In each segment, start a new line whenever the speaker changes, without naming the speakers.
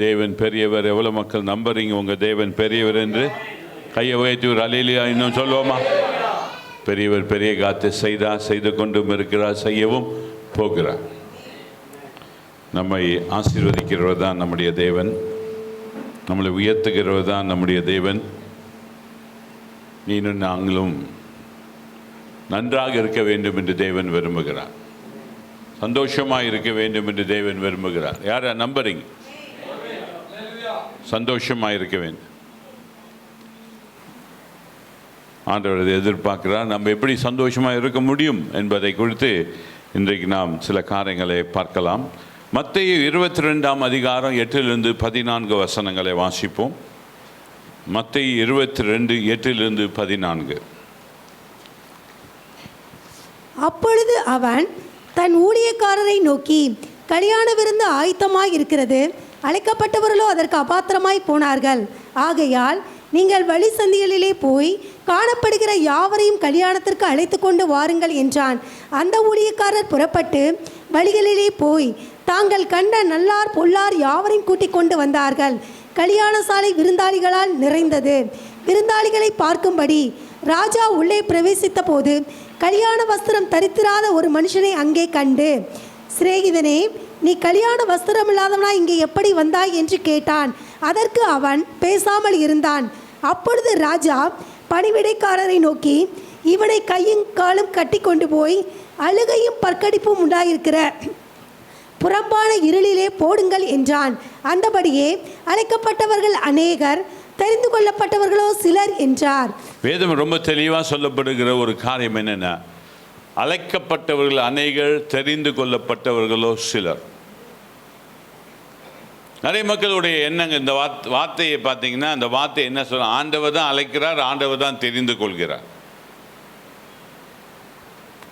தேவன் பெரியவர். எவ்வளோ மக்கள் நம்புறீங்க உங்கள் தேவன் பெரியவர் என்று? கையை உயர்த்தி ஒரு அல்லேலூயா இன்னும் சொல்லுவோமா? பெரியவர் பெரிய காத்து செய்தார், செய்து கொண்டும் இருக்கிறார், செய்யவும் போகிறார். நம்மை ஆசீர்வதிக்கிறவர் தான் நம்முடைய தேவன், நம்மளை உயர்த்துகிறவர் தான் நம்முடைய தேவன். நீனும் நாங்களும் நன்றாக இருக்க வேண்டும் என்று தேவன் விரும்புகிறார். சந்தோஷமாக இருக்க வேண்டும் என்று தேவன் விரும்புகிறார். யாரை நம்புறீங்க? சந்தோஷமாக இருக்க வேண்டும் ஆண்டவர் எதிர்பார்க்கிறார். நம்ம எப்படி சந்தோஷமாக இருக்க முடியும் என்பதை குறித்து இன்றைக்கு நாம் சில காரியங்களை பார்க்கலாம். மத்தேயு 22ஆம் அதிகாரம் 8 14 வசனங்களை வாசிப்போம். மத்தேயு 22 8 14.
அப்பொழுது அவன் தன் ஊழியக்காரரை நோக்கி, கல்யாண விருந்து ஆயத்தமாய் இருக்கிறது, அழைக்கப்பட்டவர்களோ அதற்கு அபாத்திரமாய் போனார்கள். ஆகையால் நீங்கள் வழி சந்திகளிலே போய் காணப்படுகிற யாவரையும் கல்யாணத்திற்கு அழைத்து கொண்டு வாருங்கள் என்றான். அந்த ஊழியக்காரர் புறப்பட்டு வழிகளிலே போய் தாங்கள் கண்ட நல்லார் பொல்லார் யாவரையும் கூட்டிக் கொண்டு வந்தார்கள். கல்யாண சாலை விருந்தாளிகளால் நிறைந்தது. விருந்தாளிகளை பார்க்கும்படி ராஜா உள்ளே பிரவேசித்த போது கல்யாண வஸ்திரம் தரித்திராத ஒரு மனுஷனை அங்கே கண்டு, சிநேகிதனே, நீ கல்யாண வஸ்திரம் இல்லாதவனா இங்கே எப்படி வந்தாய் என்று கேட்டான். அதற்கு அவன் பேசாமல் இருந்தான். அப்பொழுது ராஜா பணிவிடைக்காரரை நோக்கி, இவனை கையும் காலும் கட்டி கொண்டு போய் அழுகையும் பற்கடிப்பும் உண்டாயிருக்கிற புறம்பான இருளிலே போடுங்கள் என்றான். அந்தபடியே அழைக்கப்பட்டவர்கள் அநேகர், தெரிந்து கொள்ளப்பட்டவர்களோ சிலர் என்றார்.
வேதம் ரொம்ப தெளிவாக சொல்லப்படுகிற ஒரு காரியம் என்னென்னா, அழைக்கப்பட்டவர்கள் அநேகர், தெரிந்து கொள்ளப்பட்டவர்களோ சிலர். நிறைய மக்களுடைய எண்ணங்க இந்த வார்த்தையை பார்த்தீங்கன்னா, அந்த வார்த்தை என்ன சொல்ல, ஆண்டவர் தான் அழைக்கிறார், ஆண்டவர் தான் தெரிந்து கொள்கிறார்.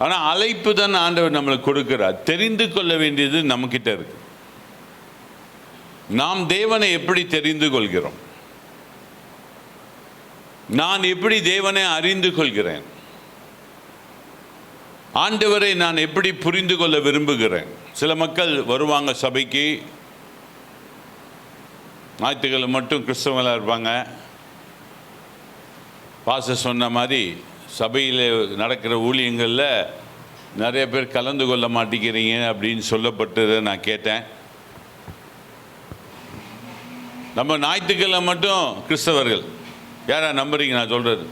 ஆனால் அழைப்பு தான் ஆண்டவர் நம்மளுக்கு கொடுக்கிறார். தெரிந்து கொள்ள வேண்டியது நம்மக்கிட்ட இருக்கு. நாம் தேவனை எப்படி தெரிந்து கொள்கிறோம்? நான் எப்படி தேவனை அறிந்து கொள்கிறேன்? ஆண்டவரை நான் எப்படி புரிந்து கொள்ள விரும்புகிறேன்? சில மக்கள் வருவாங்க சபைக்கு, ஞாயிற்றுக்கிழமை மட்டும் கிறிஸ்தவங்களாக இருப்பாங்க. பாஸ்டர் சொன்ன மாதிரி சபையில் நடக்கிற ஊழியங்களில் நிறைய பேர் கலந்து கொள்ள மாட்டேங்கிறீங்க அப்படின்னு சொல்லப்பட்டதை நான் கேட்டேன். நம்ம ஞாயிற்றுக்கிழமை மட்டும் கிறிஸ்தவர்கள் யாரா நம்புறீங்க நான் சொல்கிறது?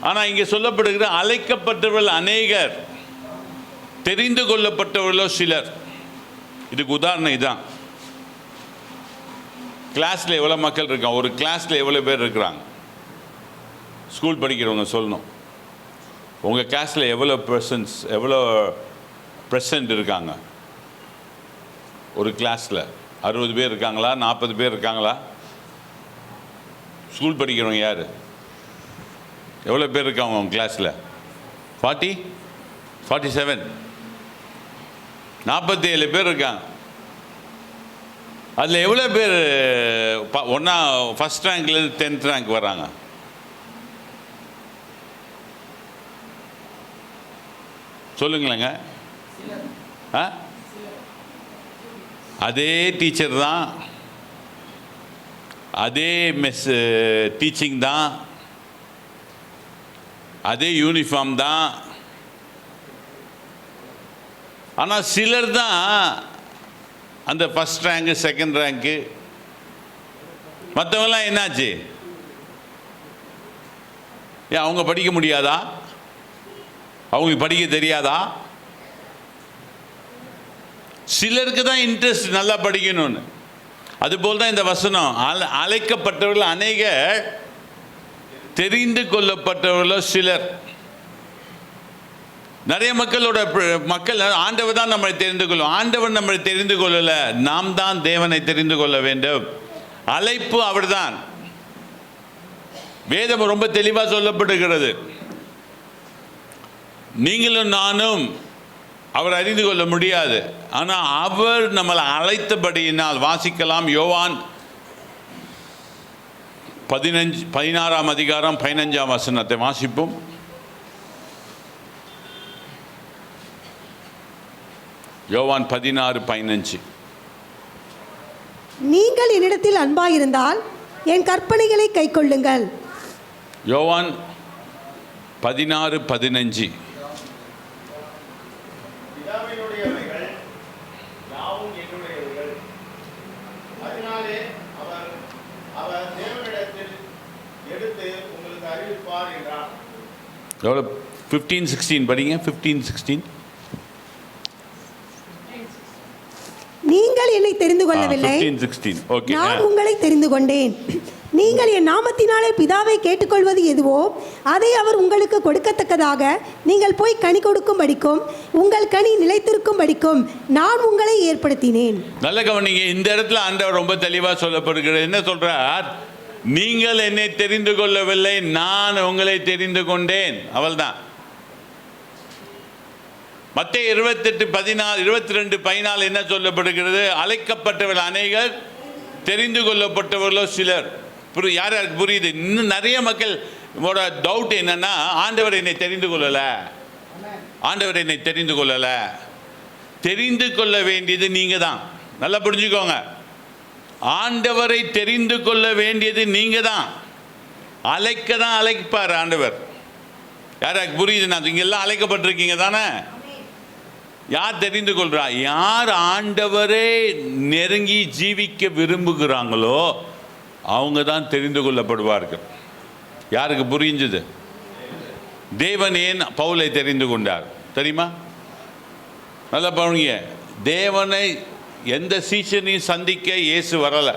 ஆனால் இங்கே சொல்லப்படுகிற அழைக்கப்பட்டவர்கள் அநேகர், தெரிந்து கொள்ளப்பட்டவர்களோ சிலர். இதுக்கு உதாரணம் இதான். கிளாஸில் எவ்வளோ மக்கள் இருக்காங்க? ஒரு கிளாஸில் எவ்வளோ பேர் இருக்கிறாங்க? ஸ்கூல் படிக்கிறவங்க சொல்லணும், உங்கள் கிளாஸில் எவ்வளோ ப்ரெசன்ட் இருக்காங்க? ஒரு கிளாஸில் 60 பேர் இருக்காங்களா? 40 பேர் இருக்காங்களா? ஸ்கூல் படிக்கிறவங்க யார்? எவ்வளோ பேர் இருக்காங்க உங்கள் கிளாஸில்? 40, 47, 47 பேர் இருக்காங்க. அதில் எவ்வளோ பேர் ஒன்றா ஃபஸ்ட் ரேங்க்லேருந்து 10th ரேங்க் வராங்க? சொல்லுங்களேங்க. அதே டீச்சர் தான், அதே டீச்சிங் தான், அதே யூனிஃபார்ம் தான். ஆனால் சிலர் தான் அந்த ஃபஸ்ட் ரேங்கு, செகண்ட் ரேங்க்கு. மற்றவங்களாம் என்னாச்சு? ஏன் அவங்க படிக்க முடியாதா? அவங்களுக்கு படிக்க தெரியாதா? சிலருக்கு தான் இன்ட்ரெஸ்ட் நல்லா படிக்கணும்னு. அதுபோல் தான் இந்த வசனம், அழைக்கப்பட்டவர்கள் அநேக, தெரிந்து கொள்ளப்பட்டவர்களோ சிலர். நிறைய மக்கள் ஆண்டவர் தான் நம்மளை தெரிந்து கொள்ளும். ஆண்டவர் நம்மளை தெரிந்து கொள்ளலை, நாம் தான் தேவனை தெரிந்து கொள்ள வேண்டும். அழைப்பு அவர்தான். வேதம் ரொம்ப தெளிவாக சொல்லப்படுகிறது. நீங்களும் நானும் அவர் அறிந்து கொள்ள முடியாது. ஆனால் அவர் நம்மளை அழைத்தபடியினால் வாசிக்கலாம். யோவான் 16ஆம் அதிகாரம் 15ஆம் வசனத்தை வாசிப்போம். யோவான் 16:15.
நீங்கள் என்னிடத்தில் அன்பாயிருந்தால் என் கற்பனைகளை கைக்கொள்ளுங்கள்.
யோவான் 16:15.
பிதாவினுடையவைகள் யாவும் என்னுடையவைகள். அதனாலே அவர் தேவனிடத்தில் எடுத்து உங்களுக்கு அறிவிப்பார் என்றார்.
எவ்வளோ? 15:16 படிங்க. 15:16.
நீங்கள் என்னை தெரிந்து கொள்ளவில்லை,
15:16. ஓகே.
நான் உங்களை தெரிந்து கொண்டேன். நீங்கள் என் நாமத்தினாலே பிதாவை கேட்டுக்கொள்வது எதுவோ அதை அவர் உங்களுக்கு கொடுக்கத்தக்கதாக நீங்கள் போய் கனி கொடுக்கும்படிக்கும் உங்கள் கனி நிலைத்திருக்கும்படிக்கும் நான் உங்களை ஏற்படுத்தினேன்.
நல்ல கவனிங்க. இந்த இடத்துல ஆண்டவர் ரொம்ப தெளிவாக சொல்லப்படுகிறது. என்ன சொல்றார்? நீங்கள் என்னை தெரிந்து கொள்ளவில்லை, நான் உங்களை தெரிந்து கொண்டேன். அவள்தான். மத்தேயு 28:14 என்ன சொல்லப்படுகிறது? அழைக்கப்பட்டவர்கள் அநேகர், தெரிந்து கொள்ளப்பட்டவர்களோ சிலர். யார் யாருக்கு புரியுது? இன்னும் நிறைய மக்கள் டவுட் என்னன்னா, ஆண்டவர் என்னை தெரிந்து கொள்ளலை, ஆண்டவர் என்னை தெரிந்து கொள்ளலை. தெரிந்து கொள்ள வேண்டியது நீங்க தான். நல்லா புரிஞ்சுக்கோங்க. ஆண்டவரை தெரிந்து கொள்ள வேண்டியது நீங்க தான். அழைக்க தான் அழைப்பார் ஆண்டவர். யாராக்கு புரியுது? நான் இங்க எல்லாம் அழைக்கப்பட்டிருக்கீங்க தானே? யார் தெரிந்து கொள்றா? யார் ஆண்டவரே நெருங்கி ஜீவிக்க விரும்புகிறாங்களோ அவங்க தான் தெரிந்து கொள்ளப்படுவார்கள். யாருக்கு புரிஞ்சது? தேவன் ஏன் பவுலை தெரிந்து கொண்டார் தெரியுமா? நல்லா பாருங்க. தேவனை எந்த சீஷனையும் சந்திக்க இயேசு வரலை,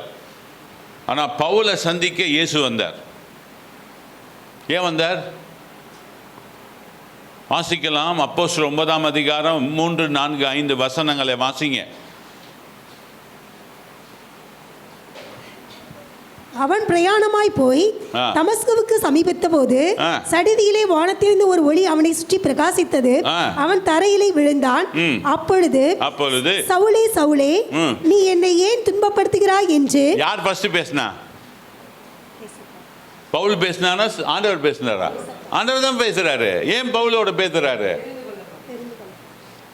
ஆனால் பவுலை சந்திக்க இயேசு வந்தார். ஏன் வந்தார்? வாசிக்கலாம். அப்போஸ்தலர் 9ஆம் அதிகாரம் 3, 4, 5 வசனங்களை வாசிங்க.
அவன் பிரயாணமாய் போய் தமஸ்குவுக்கு சமீபித்த போது சடிதியிலே வானத்திலிருந்து ஒரு ஒளி அவனை சுற்றி பிரகாசித்தது. அவன் தரையிலே விழுந்தான். அப்பொழுது சவுலே சவுலே, நீ என்னை ஏன் துன்பப்படுத்துகிறாய் என்று.
யார் ஃபர்ஸ்ட் பேசினா? பவுல் பேசினாரா? ஆண்டவர் பேசினாரா? ஆண்டவர் தான் பேசுறாரு. ஏன் பவுலோட பேசுறாரு?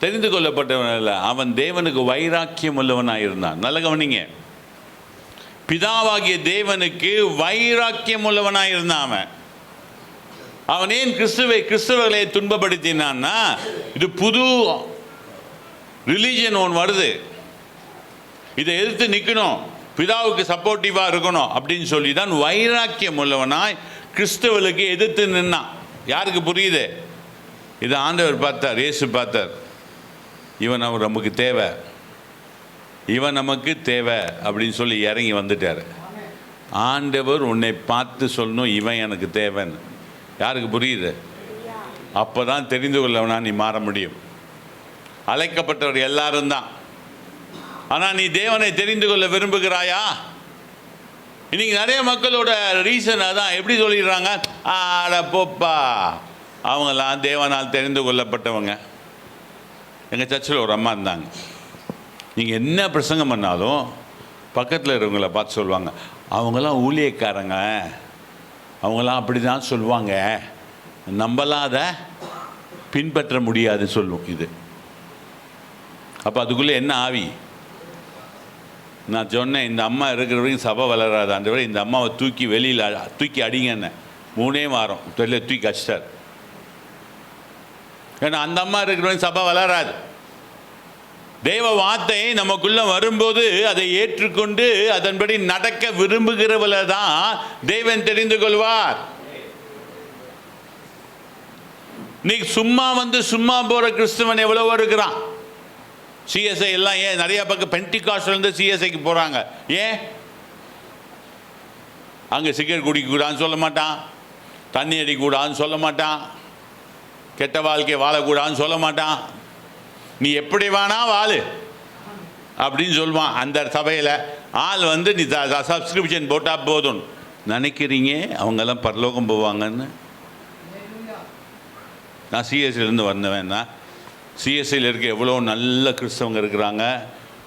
தெரிந்து கொள்ளப்பட்டவன் அல்ல, அவன் தேவனுக்கு வைராக்கியம் உள்ளவனாக இருந்தான். நல்ல கவனிங்க. பிதாவாகிய தேவனுக்கு வைராக்கியம் உள்ளவனாக இருந்தான். அவன் ஏன் கிறிஸ்தவர்களை துன்பப்படுத்தினான்னா, இது புது ரிலீஜன் ஒன்று வருது, இதை எதிர்த்து நிற்கணும், பிதாவுக்கு சப்போர்ட்டிவாக இருக்கணும் அப்படின்னு சொல்லி தான் வைராக்கியம் உள்ளவனாய் கிறிஸ்தவர்களுக்கு எதிர்த்து நின்னான். யாருக்கு புரியுது? இதை ஆண்டவர் பார்த்தார், இயேசு பார்த்தார். இவன் அவர் நமக்கு தேவை, இவன் நமக்கு தேவை அப்படின்னு சொல்லி இறங்கி வந்துட்டார். ஆண்டவர் உன்னை பார்த்து சொல்லணும், இவன் எனக்கு தேவைன்னு. யாருக்கு புரியுது? அப்போ தான் தெரிந்து கொள்ளவனா நீ மாற முடியும். அழைக்கப்பட்டவர் எல்லாரும் தான். ஆனால் நீ தேவனை தெரிந்து கொள்ள விரும்புகிறாயா? இன்னைக்கு நிறைய மக்களோட ரீசன் அதான். எப்படி சொல்லிடுறாங்க? ஆட போப்பா, அவங்களாம் தேவனால் தெரிந்து கொள்ளப்பட்டவங்க. எங்கள் சர்ச்சில் ஒரு அம்மா இருந்தாங்க. நீங்கள் என்ன பிரசங்கம் பண்ணாலும் பக்கத்தில் இருக்கிறவங்கள பார்த்து சொல்லுவாங்க, அவங்களாம் ஊழியக்காரங்க, அவங்களாம் அப்படி தான் சொல்லுவாங்க, நம்மளாம் அதை பின்பற்ற முடியாதுன்னு சொல்லுவோம். இது அப்போ அதுக்குள்ளே என்ன ஆவி? நான் சொன்னேன், இந்த அம்மா இருக்கிற வரைக்கும் சபை வளராது ஆண்டவரே, இந்த அம்மாவை வெளியில் தூக்கி அடிங்கன்னு 3 வாரம் வெளியில் தூக்கி அடிச்சிட்டார். ஏன்னா அந்த அம்மா இருக்கிற வரைக்கும் சபை வளராது. தேவ வார்த்தை நமக்குள்ள வரும்போது அதை ஏற்றுக்கொண்டு அதன்படி நடக்க விரும்புகிறவளை தான் தேவன் தெரிந்து கொள்வார். நீ சும்மா வந்து சும்மா போற கிறிஸ்தவன் எவ்வளவோ இருக்கிறான். சிஎஸ்ஐ எல்லாம் ஏன் நிறைய பக்கம் பென்டிகாஸ்ட்லேருந்து சிஎஸ்ஐக்கு போகிறாங்க? ஏன்? அங்கே சிகரெட் குடிக்கக்கூடாதுன்னு சொல்ல மாட்டான், தண்ணி அடிக்கக்கூடாதுன்னு சொல்ல மாட்டான், கெட்ட வாழ்க்கை வாழக்கூடாதுன்னு சொல்ல மாட்டான். நீ எப்படி வேணா வாழு அப்படின்னு சொல்லுவான். அந்த சபையில் ஆள் வந்து நீ சப்ஸ்கிரிப்ஷன் போட்டால் போதும் நினைக்கிறீங்க அவங்கெல்லாம் பரலோகம் போவாங்கன்னு. நான் சிஎஸ்சிலேருந்து வந்தவேன்னா, சிஎஸ்சியில் இருக்க எவ்வளோ நல்ல கிறிஸ்தவங்க இருக்கிறாங்க,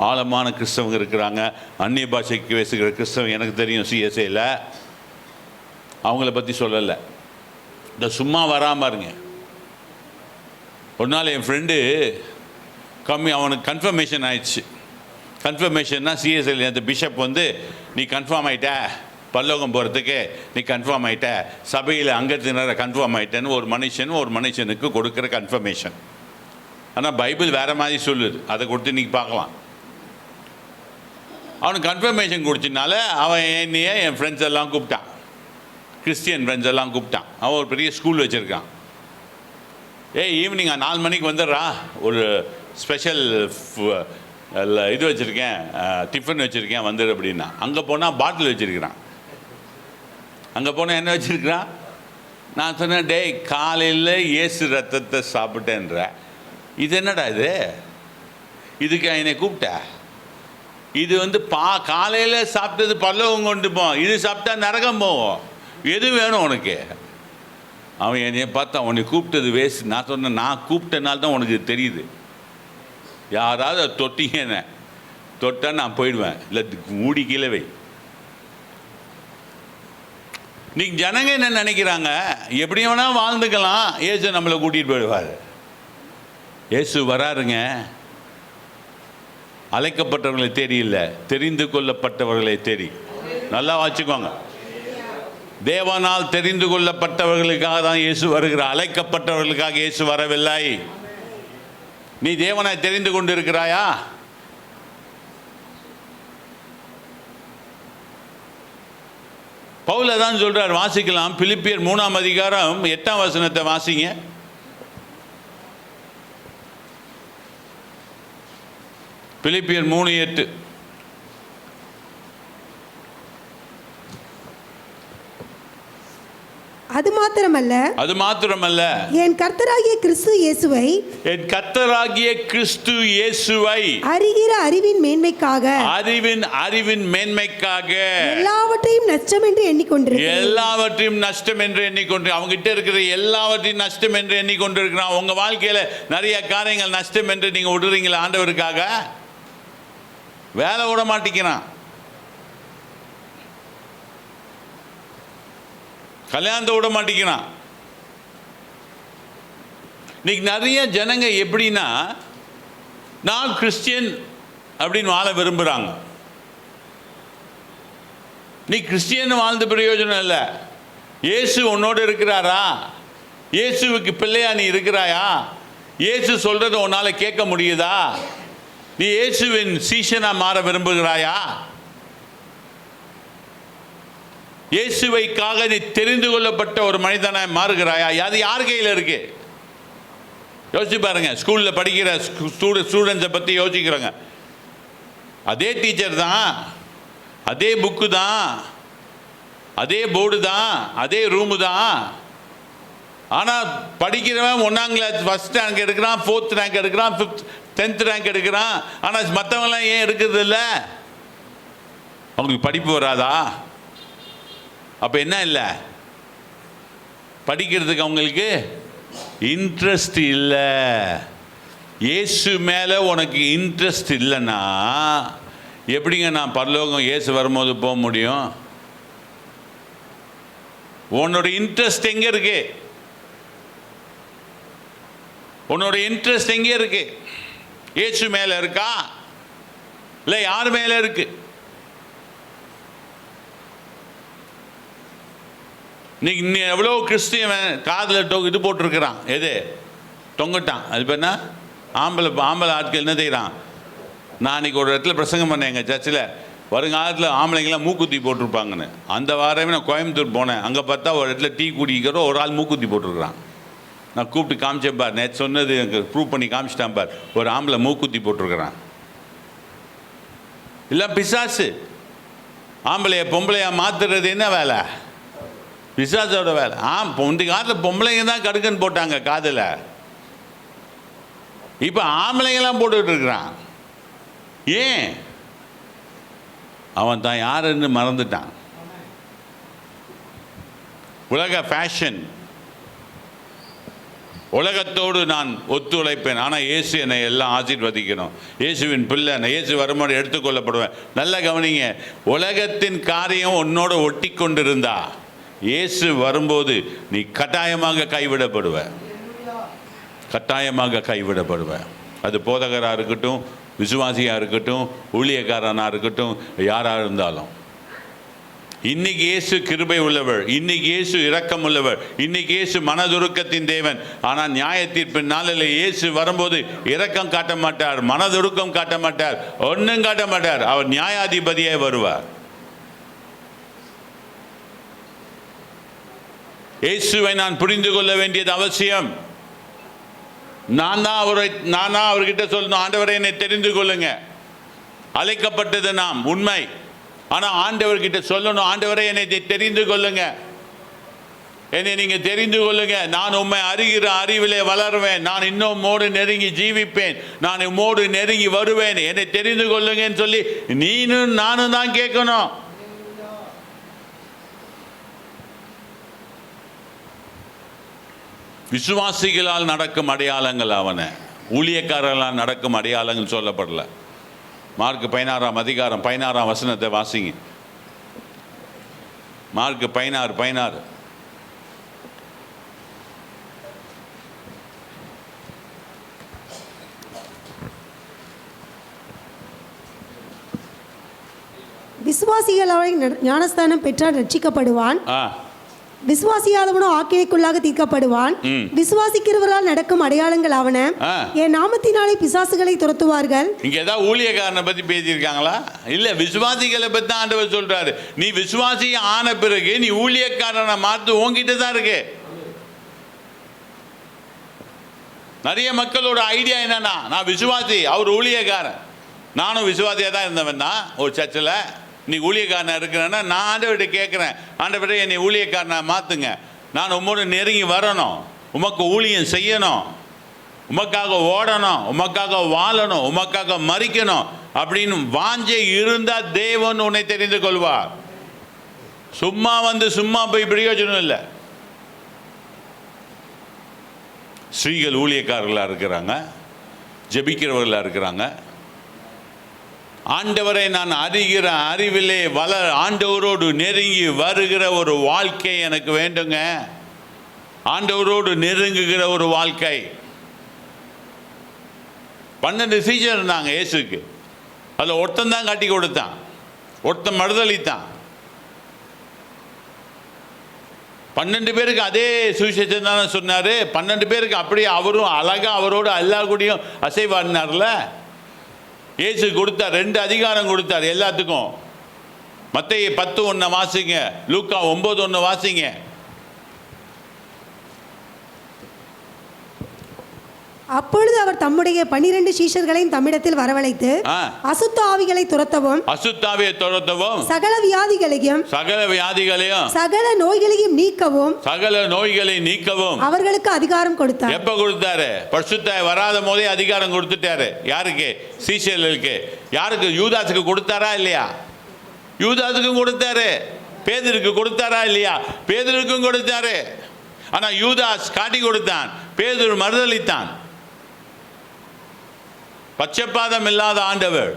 ஆழமான கிறிஸ்தவங்க இருக்கிறாங்க, அந்நிய பாஷைக்கு பேசுகிற கிறிஸ்தவங்க எனக்கு தெரியும். சிஎஸ்சியில் அவங்கள பற்றி சொல்லலை. இந்த சும்மா வராமல் இருங்க. ஒரு நாள் என் ஃப்ரெண்டு அவனுக்கு கன்ஃபர்மேஷன் ஆயிடுச்சு. கன்ஃபர்மேஷன்னா சிஎஸ்எல் அந்த பிஷப் வந்து நீ கன்ஃபார்ம் ஆகிட்ட பரலோகம் போகிறதுக்கு, நீ கன்ஃபார்ம் ஆகிட்ட சபையில் அங்கத்தினரை கன்ஃபார்ம் ஆகிட்டேன்னு ஒரு மனுஷனுக்கு கொடுக்குற கன்ஃபர்மேஷன். ஆனால் பைபிள் வேறு மாதிரி சொல்லுது, அதை கொடுத்து இன்றைக்கி பார்க்கலாம். அவனுக்கு கன்ஃபர்மேஷன் கொடுத்தனால அவன் என்னையே என் ஃப்ரெண்ட்ஸ் எல்லாம் கூப்பிட்டான், கிறிஸ்டியன் ஃப்ரெண்ட்ஸ் எல்லாம் கூப்பிட்டான். அவன் ஒரு பெரிய ஸ்கூல் வச்சுருக்கான். ஈவினிங் 4 மணிக்கு வந்துடுறா, ஒரு ஸ்பெஷல் இது வச்சுருக்கேன், டிஃபன் வச்சுருக்கேன் வந்துடு அப்படின்னா. அங்கே போனால் பாட்டில் வச்சுருக்கிறான். அங்கே போனால் என்ன வச்சுருக்கிறான்? நான் சொன்னேன், டேய் காலையில் இயேசு ரத்தத்தை சாப்பிட்டேன்ற, இது என்னடா இதுக்கு என்னை கூப்பிட்ட? இது வந்து காலையில் சாப்பிட்டது பல்லவம் கொண்டு போவோம், இது சாப்பிட்டா நரகம் போவோம், எது வேணும் உனக்கு? அவன் என்னைய பார்த்தா உன்னை கூப்பிட்டது வேஸ்ட். நான் சொன்னேன், நான் கூப்பிட்டனால தான் உனக்கு தெரியுது. யாராவது தொட்டிங்க தொட்டா நான் போயிடுவேன், இல்லை மூடி கீழே வை. இன்னைக்கு ஜனங்க என்ன நினைக்கிறாங்க, எப்படி வேணா வாழ்ந்துக்கலாம், ஏசு நம்மளை கூட்டிகிட்டு போயிடுவார். இயேசு வராருங்க, அழைக்கப்பட்டவர்களை தேடி இல்லை, தெரிந்து கொள்ளப்பட்டவர்களை தேடி. நல்லா வாசிக்கோங்க, தேவனால் தெரிந்து கொள்ளப்பட்டவர்களுக்காக தான் இயேசு வருகிறார், அழைக்கப்பட்டவர்களுக்காக இயேசு வரவில்லை. நீ தேவனை தெரிந்து கொண்டு இருக்கிறாயா? பவுல் தான் சொல்றார், வாசிக்கலாம். பிலிப்பியர் 3ஆம் அதிகாரம் 8ஆம் வசனத்தை வாசிங்க. பிலிப்பியர் 3:8.
அது மாத்திரமல்ல என் கர்த்தராகிய கிறிஸ்து இயேசுவை அறிகிற அறிவின் மேன்மைக்காக எல்லாவற்றையும் நஷ்டம் என்று எண்ணிக்கொண்டிருக்கிறேன். அவங்க கிட்ட இருக்கிற எல்லாவற்றையும் நஷ்டம் என்று எண்ணிக்கொண்டிருக்கிறான். உங்க வாழ்க்கையில நிறைய காரியங்கள் நஷ்டம் என்று நீங்க விடுறீங்களா? ஆண்டவருக்காக வேலை விட மாட்டேங்கிறான், கல்யாணத்தை விட மாட்டேங்கிறான். இன்னைக்கு நிறைய ஜனங்க எப்படின்னா, நான் கிறிஸ்டியன் அப்படின்னு வாழ விரும்புகிறாங்க. நீ கிறிஸ்டியன் வாழ்ந்த பிரயோஜனம் இல்லை. இயேசு உன்னோடு இருக்கிறாரா? இயேசுவுக்கு பிள்ளையா நீ இருக்கிறாயா? இயேசு சொல்றதை உன்னால் கேட்க முடியுதா? நீ இயேசுவின் சீஷனா மாற விரும்புகிறாயா? இயேசுவைக்காக நீ தெரிந்து கொள்ளப்பட்ட ஒரு மனிதனாய் மாறுகிறாயா? அது யார் கையில் இருக்கு? யோசிச்சு பாருங்க. ஸ்கூலில் படிக்கிற ஸ்டூடெண்ட்ஸை பற்றி யோசிக்கிறாங்க. அதே டீச்சர் தான், அதே புக்கு தான், அதே போர்டு தான், அதே ரூமு தான். ஆனால் படிக்கிறவன் 1ஆம் கிளாஸ் ஃபஸ்ட் ரேங்க் எடுக்கிறான், 4th ரேங்க் எடுக்கிறான், 5th 10th ரேங்க் எடுக்கிறான். ஆனால் மற்றவங்களாம் ஏன் இருக்கிறது இல்லை? அவங்களுக்கு படிப்பு வராதா? அப்போ என்ன இல்லை? படிக்கிறதுக்கு அவங்களுக்கு இன்ட்ரெஸ்ட் இல்லை. இயேசு மேலே உனக்கு இன்ட்ரெஸ்ட் இல்லைன்னா எப்படிங்க நான் பரலோகம் இயேசு வரும்போது போக முடியும்? உன்னோட இன்ட்ரெஸ்ட் எங்கே இருக்கு? உன்னோட இன்ட்ரெஸ்ட் எங்கே இருக்கு? இயேசு மேலே இருக்கா, இல்லை யார் மேலே இருக்கு? இன்னைக்கு எவ்வளோ கிறிஸ்டியன் காதில் இது போட்டிருக்கிறான், எது தொங்கட்டான். அது பேர் என்ன? ஆம்பளை ஆட்கள் என்ன செய்கிறான்? நான் அன்றைக்கி ஒரு இடத்துல பிரசங்கம் பண்ணேன் எங்கள் சர்ச்சில். வருங்காலத்தில் ஆம்பளைங்களாம் மூக்குத்தி போட்டிருப்பாங்கன்னு. அந்த வாரமே நான் கோயம்புத்தூர் போனேன். அங்கே பார்த்தா ஒரு இடத்துல டீ குடிக்கிற ஒரு ஆள் மூக்குத்தி போட்டிருக்கிறான். நான் கூப்பிட்டு காமிச்சேன் பார், நேற்று சொன்னது எனக்கு ப்ரூவ் பண்ணி காமிச்சிட்டான் பார், ஒரு ஆம்பளை மூக்குத்தி போட்டிருக்கிறான். இல்லை பிசாசு ஆம்பளைய பொம்பளையா மாற்றுறது என்ன வேலை? பிசாசோட வேலை. இந்த காலத்தில் பொம்பளைங்க தான் கடுக்கன்னு போட்டாங்க காதில். இப்போ ஆம்பளைங்கெல்லாம் போட்டுக்கிட்டு இருக்கிறான். ஏன்? அவன் தான் யாருன்னு மறந்துட்டான். உலக ஃபேஷன், உலகத்தோடு நான் ஒத்துழைப்பேன், ஆனால் இயேசு என்னை எல்லாம் ஆசீர்வதிக்கணும், இயேசுவின் பிள்ளை, இயேசு வரும்போது எடுத்துக்கொள்ளப்படுவேன். நல்ல கவனிங்க, உலகத்தின் காரியம் உன்னோட ஒட்டி கொண்டிருந்தா இயேசு வரும்போது நீ கட்டாயமாக கைவிடப்படுவ. அது போதகராக இருக்கட்டும்,
விசுவாசியாக இருக்கட்டும், ஊழியக்காரனாக இருக்கட்டும், யாராக இருந்தாலும். இன்னைக்கு இயேசு கிருபை உள்ளவர், இன்னைக்கு இயேசு இரக்கம் உள்ளவர், இன்னைக்கு இயேசு மனதுருக்கத்தின் தேவன். ஆனால் நியாய தீர்ப்பின் நாளில் இயேசு வரும்போது இரக்கம் காட்ட மாட்டார், மனதுருக்கம் காட்ட மாட்டார், ஒன்றும் காட்ட மாட்டார். அவர் நியாயாதிபதியே வருவார். இயேசுவை நான் புரிந்து கொள்ள வேண்டியது அவசியம். நான் தான் அவர்கிட்ட சொல்லணும், ஆண்டவரை என்னை தெரிந்து கொள்ளுங்க. அழைக்கப்பட்டது நாம் உண்மை. ஆனால் ஆண்டவர்கிட்ட சொல்லணும், ஆண்டவரை என்னை தெரிந்து கொள்ளுங்க, என்னை நீங்க தெரிந்து கொள்ளுங்க. நான் உண்மை அறிகிற அறிவிலே வளருவேன், நான் இன்னும் உம்மோடு நெருங்கி ஜீவிப்பேன், நான் உம்மோடு நெருங்கி வருவேன், என்னை தெரிந்து கொள்ளுங்கன்னு சொல்லி நீனும் நானும் தான் கேட்கணும். விசுவாசிகளால் நடக்கும் அடையாளங்கள் அவன, ஊழியக்காரர்களால் நடக்கும் அடையாளங்கள் சொல்லப்படல. மார்க் 16ஆம் அதிகாரம் 16ஆம் வசனத்தை வாசிங்க. மார்க் 16.
விசுவாசிகளால் ஞானஸ்தானம் பெற்றால் ரட்சிக்கப்படுவான், விசுவாசியாதவனோ ஆக்கினைக்குள்ளாக தீர்க்கப்படுவான். விசுவாசிக்கிறவர்களால் நடக்கும் அடையாளங்கள் ஆவன, என் நாமத்தினாலே பிசாசுகளை துரத்துவார்கள்.
இங்க ஏதாவது ஊழியக்காரனை பத்தி பேசியிருக்காங்களா? இல்ல, விசுவாசிகளை பத்தி தான் ஆண்டவர் சொல்றாரு. நீ விசுவாசி ஆன பிறகு நீ ஊழியக்காரனை மாத்து உன்கிட்ட தான் இருக்கு. நிறைய மக்களோட ஐடியா என்னன்னா, நான் விசுவாசி, அவர் ஊழியக்காரன். நானும் விசுவாசியா தான் இருந்தவன் தான் ஒரு சர்ச்சில். நீ ஊழியக்காரனா இருக்கிறேன்னா நான் ஆண்டவர்கிட்ட கேட்குறேன், ஆண்டவரே என்னை ஊழியக்காரனா மாற்றுங்க, நான் உம்மோடு நெருங்கி வரணும், உமக்கு ஊழியம் செய்யணும், உமக்காக ஓடணும், உமக்காக வாழணும், உமக்காக மறிக்கணும் அப்படின்னு வாஞ்சை இருந்தால் தேவன் உன்னை தெரிந்து கொள்வார். சும்மா வந்து சும்மா போய் பிரயோஜனம் இல்லை. ஸ்ரீகள் ஊழியக்காரர்களாக இருக்கிறாங்க, ஜெபிக்கிறவர்களாக இருக்கிறாங்க. ஆண்டவரை நான் அறிகிற அறிவிலே ஆண்டவரோடு நெருங்கி வருகிற ஒரு வாழ்க்கை எனக்கு வேண்டுங்க. ஆண்டவரோடு நெருங்குகிற ஒரு வாழ்க்கை. 12 சீஷர் இருந்தாங்க இயேசுக்கு. அதில் ஒருத்தன் தான் காட்டி கொடுத்தான், ஒருத்தன் மறுதளித்தான். 12 பேருக்கு அதே சுவிசேஷம் தானே சொன்னார். 12 பேருக்கு அப்படியே அவரும் அழகாக அவரோடு எல்லா கூடயும் அசைவாடினார்ல. இயேசு கொடுத்தார், 2 அதிகாரம் கொடுத்தார் எல்லாத்துக்கும். மத்தேயு 10:1 வாசிங்க, லூக்கா 9:1 வாசிங்க.
அப்பொழுது அவர் தம்முடைய 12 சீஷர்களையும் தம்மிடத்தில் வரவழைத்து அசுத்த ஆவிகளை துரத்தவும் சகல வியாதிகளையும் சகல நோய்களையும் நீக்கவும் அவர்களுக்கு அதிகாரம் கொடுத்தார்.
எப்ப கொடுத்தாரு? பரிசுத்தாய் வராத போதே அதிகாரம் கொடுத்துட்டாரு. யாருக்கு? சீஷர்களுக்கு. யாருக்கு? யூதாசுக்கு கொடுத்தாரா இல்லையா? யூதாசுக்கும் கொடுத்தாரு. பேதுருக்கு கொடுத்தாரா இல்லையா? பேதுருக்கும் கொடுத்தாரு. ஆனா யூதாஸ் காட்டி கொடுத்தான், பேதுரு மறுதளித்தான். பச்சைப்பாதம் இல்லாத ஆண்டவர்.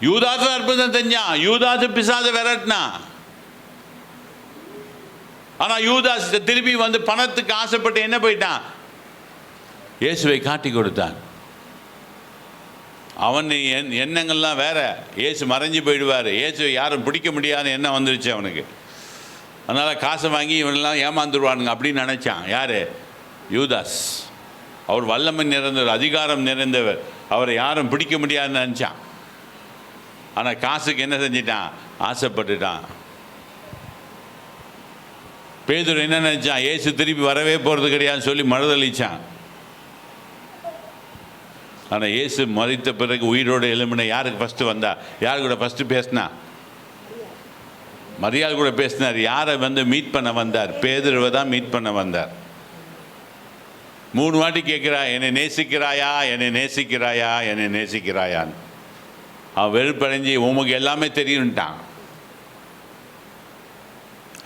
யூதாசு அற்புதம் செஞ்சான், யூதாசு பிசாசை விரட்டினா. ஆனா யூதாஸ் திருப்பி வந்து பணத்துக்கு ஆசைப்பட்டு என்ன போயிட்டான்? இயேசுவை காட்டி கொடுத்தான். அவன் எண்ணங்கள்லாம் வேற. இயேசு மறைஞ்சு போயிடுவார், இயேசு யாரும் பிடிக்க முடியாத எண்ணம் வந்துருச்சு அவனுக்கு. அதனால் காசை வாங்கி இவனெல்லாம் ஏமாந்துருவானுங்க அப்படின்னு நினச்சான். யார்? யூதாஸ். அவர் வல்லமை நிறைந்தவர், அதிகாரம் நிறைந்தவர், அவரை யாரும் பிடிக்க முடியாதுன்னு நினச்சான். ஆனால் காசுக்கு என்ன செஞ்சிட்டான்? ஆசைப்பட்டுட்டான். பேதுரு என்ன நினச்சான்? இயேசு திருப்பி வரவே போகிறது கிடையாதுன்னு சொல்லி மறுதளிச்சான். ஆனால் இயேசு மரித்த பிறகு உயிரோடு எழும்பின யாருக்கு ஃபஸ்ட்டு வந்தா? யார் கூட ஃபஸ்ட்டு பேசினா? மரியாள் கூட பேசினார். யாரை வந்து மீட் பண்ண வந்தார்? பேதுருவை தான் மீட் பண்ண வந்தார். 3 வாட்டி கேட்குறா, என்னை நேசிக்கிறாயா, என்னை நேசிக்கிறாயா, என்னை நேசிக்கிறாயான்னு. அவன் வெறுப்படைஞ்சி உமக்கு எல்லாமே தெரியும்ட்டான்.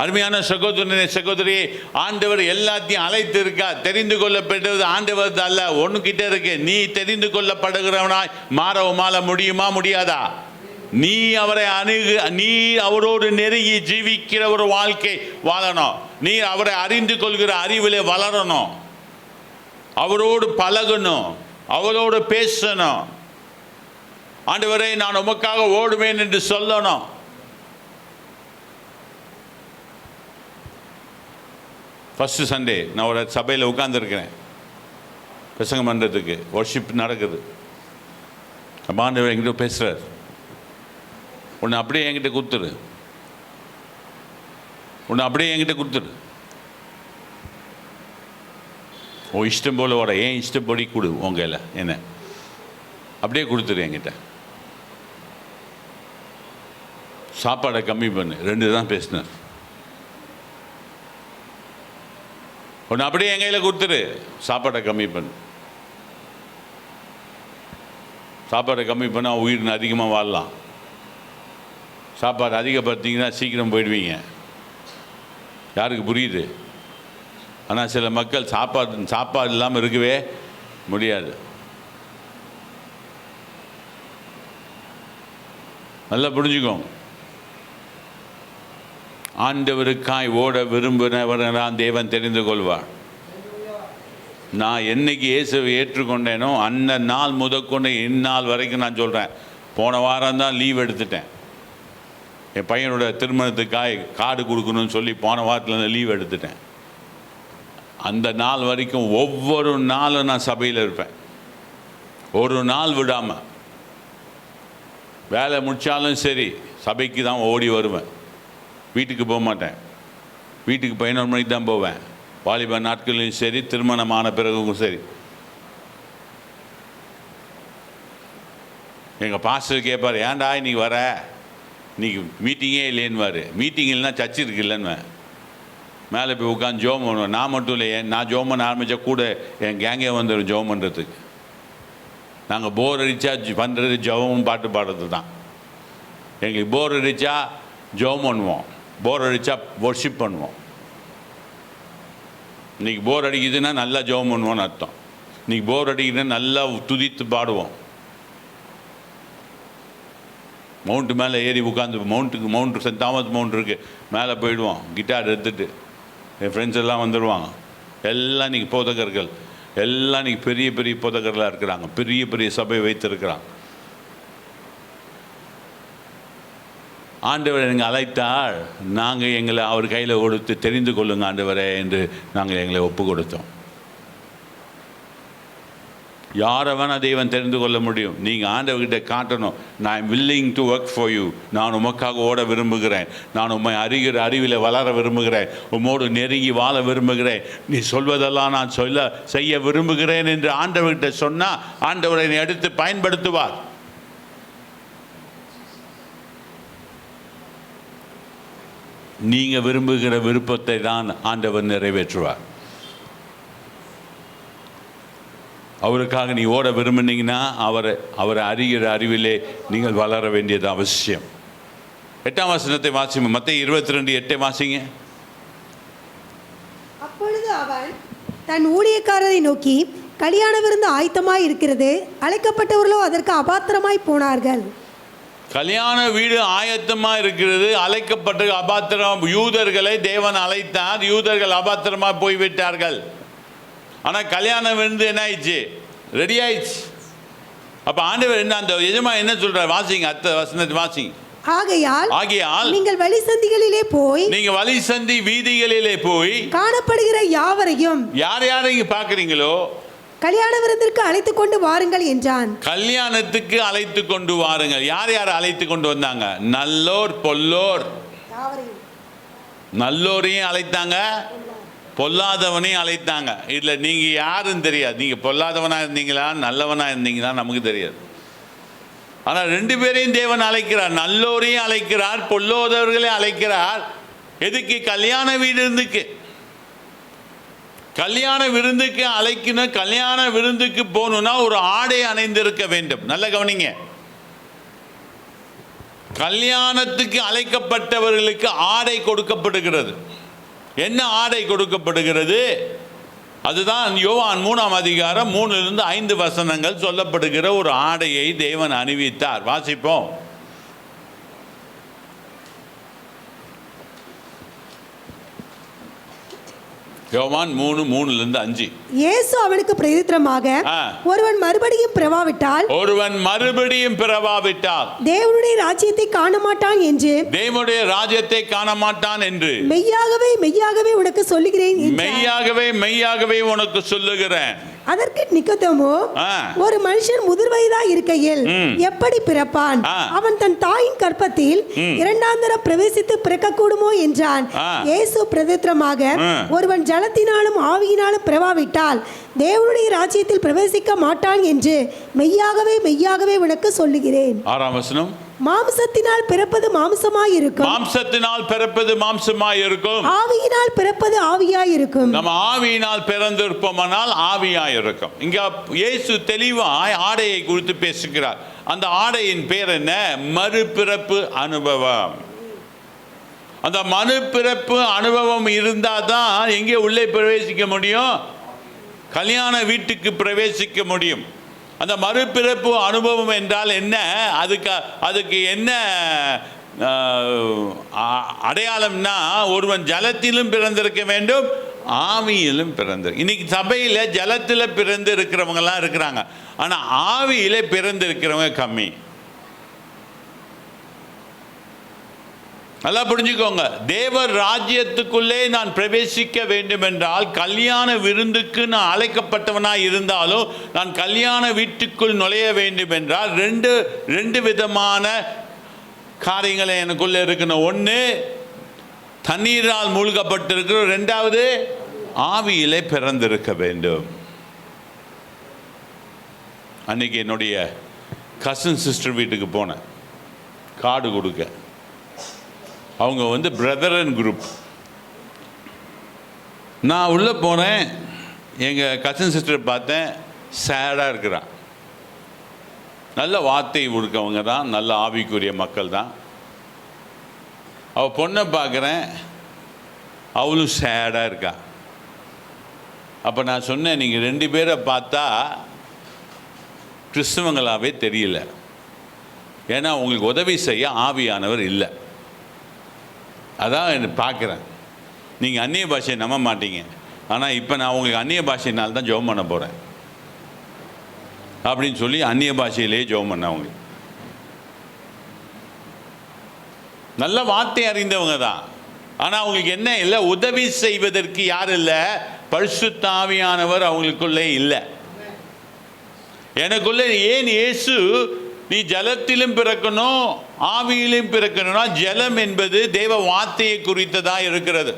அருமையான சகோதரனே சகோதரியே, ஆண்டவர் எல்லாத்தையும் அழைத்து இருக்கா. தெரிந்து கொள்ளப்பட்டது ஆண்டவர் அல்ல, ஒன்றுகிட்ட இருக்கு. நீ தெரிந்து கொள்ளப்படுகிறவனாய் மாற முடியுமா? முடியாதா? நீ அவரை நீ அவரோடு நெருங்கி ஜீவிக்கிற ஒரு வாழ்க்கை வாழணும். நீ அவரை அறிந்து கொள்கிற அறிவிலே வளரணும். அவரோடு பழகணும், அவரோடு பேசணும். ஆண்டவரே நான் உமக்காக ஓடுவேன் என்று சொல்லணும். ஃபஸ்ட்டு சண்டே நான் ஒரு சபையில் உட்காந்துருக்கிறேன், பிரசங்கம் பண்ணுறதுக்கு, வர்ஷிப் நடக்குது. ஆண்டவர் என்கிட்ட பேசுகிறார், உன்னை அப்படியே என்கிட்ட கொடுத்துரு, உன்னை அப்படியே என்கிட்ட கொடுத்துரு, உன் இஷ்டம் போல் ஓட, ஏன் இஷ்டப்படி கொடு உங்கள் என்ன அப்படியே கொடுத்துரு என்கிட்ட. சாப்பாடை கம்மி பண்ணு, 2 தான் பேசினார். ஒன்று அப்படியே என் கையில் கொடுத்துரு, சாப்பாடை கம்மி பண்ணு. சாப்பாடை கம்மி பண்ணால் உயிர் அதிகமாக வாழலாம். சாப்பாடு அதிகப்படுத்திங்கன்னா சீக்கிரம் போயிடுவீங்க. யாருக்கு புரியுது? ஆனால் சில மக்கள் சாப்பாடு இல்லாமல் இருக்கவே முடியாது. நல்லா புரிஞ்சுக்கோங்க. ஆண்டவருக்காய் ஓட விரும்பினவரான் தேவன் தெரிந்து கொள்வார். நான் என்னைக்கு இயேசுவை ஏற்றுக்கொண்டேனோ அந்த நாள் முதற்கொண்டு இந்நாள் வரைக்கும் நான் சொல்கிறேன், போன வாரம் தான் லீவ் எடுத்துட்டேன். என் பையனோட திருமணத்துக்காய் கார்டு கொடுக்கணும்னு சொல்லி போன வாரத்தில் லீவ் எடுத்துட்டேன். அந்த நாள் வரைக்கும் ஒவ்வொரு நாளும் நான் சபையில் இருப்பேன், ஒரு நாள் விடாமல். வேலை முடித்தாலும் சரி சபைக்கு தான் ஓடி வருவேன், வீட்டுக்கு போக மாட்டேன். வீட்டுக்கு 11 மணிக்கு தான் போவேன். வாலிப நாட்களையும் சரி, திருமணமான பிறகும் சரி. எங்கள் பாஸ்டர் கேட்பார், ஏன்டா இன்னைக்கு வர, இன்னைக்கு மீட்டிங்கே இல்லைன்னுவார். மீட்டிங் இல்லைன்னா சர்ச்சு இருக்கு இல்லைன்னு மேலே போய் உட்காந்து ஜோம் பண்ணுவேன். நான் மட்டும் இல்லை, நான் ஜோம் பண்ண ஆரம்பித்தா கூட என் கேங்கே வந்துடும் ஜோம் பண்ணுறதுக்கு. நாங்கள் போர் அடித்தா பண்ணுறது ஜெபமும் பாட்டு பாடுறது தான். எங்களுக்கு போர் அடித்தா ஜெபம் பண்ணுவோம், போர் அடித்தா வர்ஷிப் பண்ணுவோம். இன்றைக்கி போர் அடிக்குதுன்னா நல்லா ஜெபம் பண்ணுவோன்னு அர்த்தம். இன்றைக்கி போர் அடிக்குதுன்னா நல்லா துதித்து பாடுவோம். மவுண்ட்டு மேலே ஏறி உட்காந்து, மவுண்ட்டு சென்ட் தாமஸ் மவுண்ட் இருக்குது, மேலே போயிடுவோம். கிட்டார் எடுத்துகிட்டு என் ஃப்ரெண்ட்ஸ் எல்லாம் வந்துடுவாங்க. எல்லாம் இன்றைக்கி போதகர்கள், எல்லாம் இன்றைக்கி பெரிய பெரிய போதகர்களாக இருக்கிறாங்க, பெரிய பெரிய சபை வைத்திருக்கிறாங்க. ஆண்டவரை நீங்கள் அழைத்தால் நாங்கள் எங்களை அவர் கையில் கொடுத்து தெரிந்து கொள்ளுங்க ஆண்டவரே என்று நாங்கள் எங்களை ஒப்பு கொடுத்தோம். யாரை வேணால் தெய்வம் தெரிந்து கொள்ள முடியும். நீங்கள் ஆண்டவர்கிட்ட காட்டணும், நான் I'm willing to work for you, நான் உமக்காக ஓட விரும்புகிறேன், நான் உம்மை அறிவில் வளர விரும்புகிறேன், உம்மோடு நெருங்கி வாழ விரும்புகிறேன், நீ சொல்வதெல்லாம் நான் செய்ய விரும்புகிறேன் என்று ஆண்டவர்கிட்ட சொன்னால் ஆண்டவரை எடுத்து பயன்படுத்துவார். நீங்கள் விரும்புகிற விருப்பத்தை தான் ஆண்டவர் நிறைவேற்றுவார். அவருக்காக நீ ஓட விரும்பினீங்கன்னா அவரை அறிகிற அறிவிலே நீங்கள் வளர வேண்டியது அவசியம். 8ஆம் வசனத்தை வாசிங்க, மத்தேயு 22:8 வாசிங்க.
அப்பொழுது அவன் தன் ஊழியக்காரரை நோக்கி, கல்யாண விருந்து ஆயத்தமாய் இருக்கிறது, அழைக்கப்பட்டவர்களோ அதற்கு அபாத்திரமாய் போனார்கள்.
கல்யாண வீடு ஆயத்தமாக இருக்கிறது, அழைக்கப்பட்ட அபாத்திரம். யூதர்களை தேவன் அழைத்தார், யூதர்கள் அபாத்திரமாக போய்விட்டார்கள். ஆனால் கல்யாணம் விருந்து என்ன ஆயிடுச்சு? ரெடி ஆயிடுச்சு. அப்போ ஆண்டவர் என்ன, அந்த எஜமா என்ன சொல்றார்? வாசிங்க, அடுத்த வசனத்தை வாசிங்க.
ஆகையால் நீங்கள் வழி சந்திகளிலே போய்,
நீங்க வழி சந்தி வீதிகளிலே போய்
காணப்படுகிற யாவரையும்,
யாரையும் பார்க்குறீங்களோ
கல்யாண விருந்திற்கு அழைத்து கொண்டு வாருங்கள் என்றான்.
கல்யாணத்துக்கு அழைத்து கொண்டு வாருங்கள். யார் அழைத்து கொண்டு வந்தாங்க? நல்லோர் பொல்லோர். நல்லோரையும் அழைத்தாங்க, பொல்லாதவனையும் அழைத்தாங்க. இல்லை நீங்கள் யாருன்னு தெரியாது. நீங்கள் பொல்லாதவனாக இருந்தீங்களா நல்லவனாக இருந்தீங்களா நமக்கு தெரியாது. ஆனால் 2 பேரையும் தேவன் அழைக்கிறார், நல்லோரையும் அழைக்கிறார், பொல்லாதவர்களையும் அழைக்கிறார். எதுக்கு? கல்யாண விருந்துக்கு. கல்யாண விருந்துக்கு அழைக்கணும். கல்யாண விருந்துக்கு போகணும்னா ஒரு ஆடை அணிந்திருக்க வேண்டும். நல்ல கவனிங்க, கல்யாணத்துக்கு அழைக்கப்பட்டவர்களுக்கு ஆடை கொடுக்கப்படுகிறது. என்ன ஆடை கொடுக்கப்படுகிறது? அதுதான் யோவான் 3ஆம் அதிகாரம் 3-5 வசனங்கள் சொல்லப்படுகிற ஒரு ஆடையை தேவன் அணிவித்தார். வாசிப்போம். யோவான் 3:3-5.
இயேசு அவனுக்கு பிரதித்திரமாக, ஒருவன் மறுபடியும் பிறவாவிட்டால் தேவனுடைய ராஜ்யத்தை காண மாட்டான் என்று மெய்யாகவே மெய்யாகவே உனக்கு சொல்லுகிறேன் என்றார். அதற்கு நிக்கோதேமு, ஒரு மனுஷன் முதிர் வயதா இருக்கையில் எப்படி பிறப்பான்? அவன் தன் தாயின் கற்பத்தில் இரண்டாந்தர பிரவேசித்து பிறக்க கூடுமோ என்றான். இயேசு பிரதித்திரமாக, ஒருவன் ஜலத்தினாலும் ஆவியினாலும் பிறவாவிட்டால் தேவனுடைய ராஜ்யத்தில் பிரவேசிக்க மாட்டான் என்று மெய்யாகவே மெய்யாகவே உனக்கு சொல்லுகிறேன்.
6ஆம் வசனம்.
மாம்சத்தினால் பிறப்பது மாம்சமாய் இருக்கும், ஆவியினால் பிறப்பது ஆவியாய் இருக்கும்.
நம்ம ஆவியினால் பிறந்திருப்போமானால் ஆவியாய் இருக்கும். இங்க இயேசு தெளிவாய் ஆடையை குறித்து பேசுகிறார். அந்த ஆடையின் பேர் என்ன? மறுபிறப்பு அனுபவம். அந்த மறுபிறப்பு அனுபவம் இருந்தாதான் எங்கே உள்ளே பிரவேசிக்க முடியும்? கல்யாண வீட்டுக்கு பிரவேசிக்க முடியும். அந்த மறுபிறப்பு அனுபவம் என்றால் என்ன? அதுக்கு என்ன அடையாளம்னா, ஒருவன் ஜலத்திலும் பிறந்திருக்க வேண்டும், ஆவியிலும் இன்னைக்கு சபையில் ஜலத்தில் பிறந்து இருக்கிறவங்கலாம் இருக்கிறாங்க, ஆனால் ஆவியில பிறந்து இருக்கிறவங்க கம்மி. நல்லா புரிஞ்சுக்கோங்க. தேவர் ராஜ்யத்துக்குள்ளே நான் பிரவேசிக்க வேண்டும் என்றால், கல்யாண விருந்துக்கு நான் அழைக்கப்பட்டவனாக இருந்தாலும் நான் கல்யாண வீட்டுக்குள் நுழைய வேண்டும் என்றால் ரெண்டு விதமான காரியங்களை எனக்குள்ளே இருக்கணும். ஒன்று தண்ணீரால் மூழ்கப்பட்டிருக்கிறோம், ரெண்டாவது ஆவியிலே பிறந்திருக்க வேண்டும். அன்னைக்கு என்னுடைய கசின் சிஸ்டர் வீட்டுக்கு போனேன் கார்டு கொடுக்க. அவங்க பிரதரன் குரூப். நான் உள்ளே போனேன், எங்கள் கசின் சிஸ்டர் பார்த்தேன், சேடாக இருக்கிறான். நல்ல வார்த்தை கொடுக்கவங்க தான், நல்ல ஆவிக்குரிய மக்கள் தான். அவள் பொண்ணை பார்க்குறேன், அவளும் சேடாக இருக்கா. அப்போ நான் சொன்னேன், நீங்கள் 2 பேரை பார்த்தா கிறிஸ்தவங்களாகவே தெரியல, ஏன்னா உங்களுக்கு உதவி செய்ய ஆவியானவர் இல்லை. அதான் பார்க்குறேன். நீங்கள் அந்நிய பாஷையை நம்ப மாட்டீங்க, ஆனால் இப்போ நான் உங்களுக்கு அந்நிய பாஷையினால் தான் ஜெபம் பண்ண போகிறேன் அப்படின்னு சொல்லி அந்நிய பாஷையிலே ஜெபம் பண்ண. அவங்க நல்ல வார்த்தை அறிந்தவங்க தான், ஆனால் அவங்களுக்கு என்ன இல்லை? உதவி செய்வதற்கு யார் இல்லை? பரிசுத்த ஆவியானவர் அவங்களுக்குள்ளே இல்லை. எனக்குள்ளே ஏன் இயேசு நீ ஜலத்திலும் பிறக்கணும் ஆவியிலும் பிறக்கணும்னா, ஜலம் என்பது தேவ வார்த்தையை குறித்ததாக இருக்கிறது.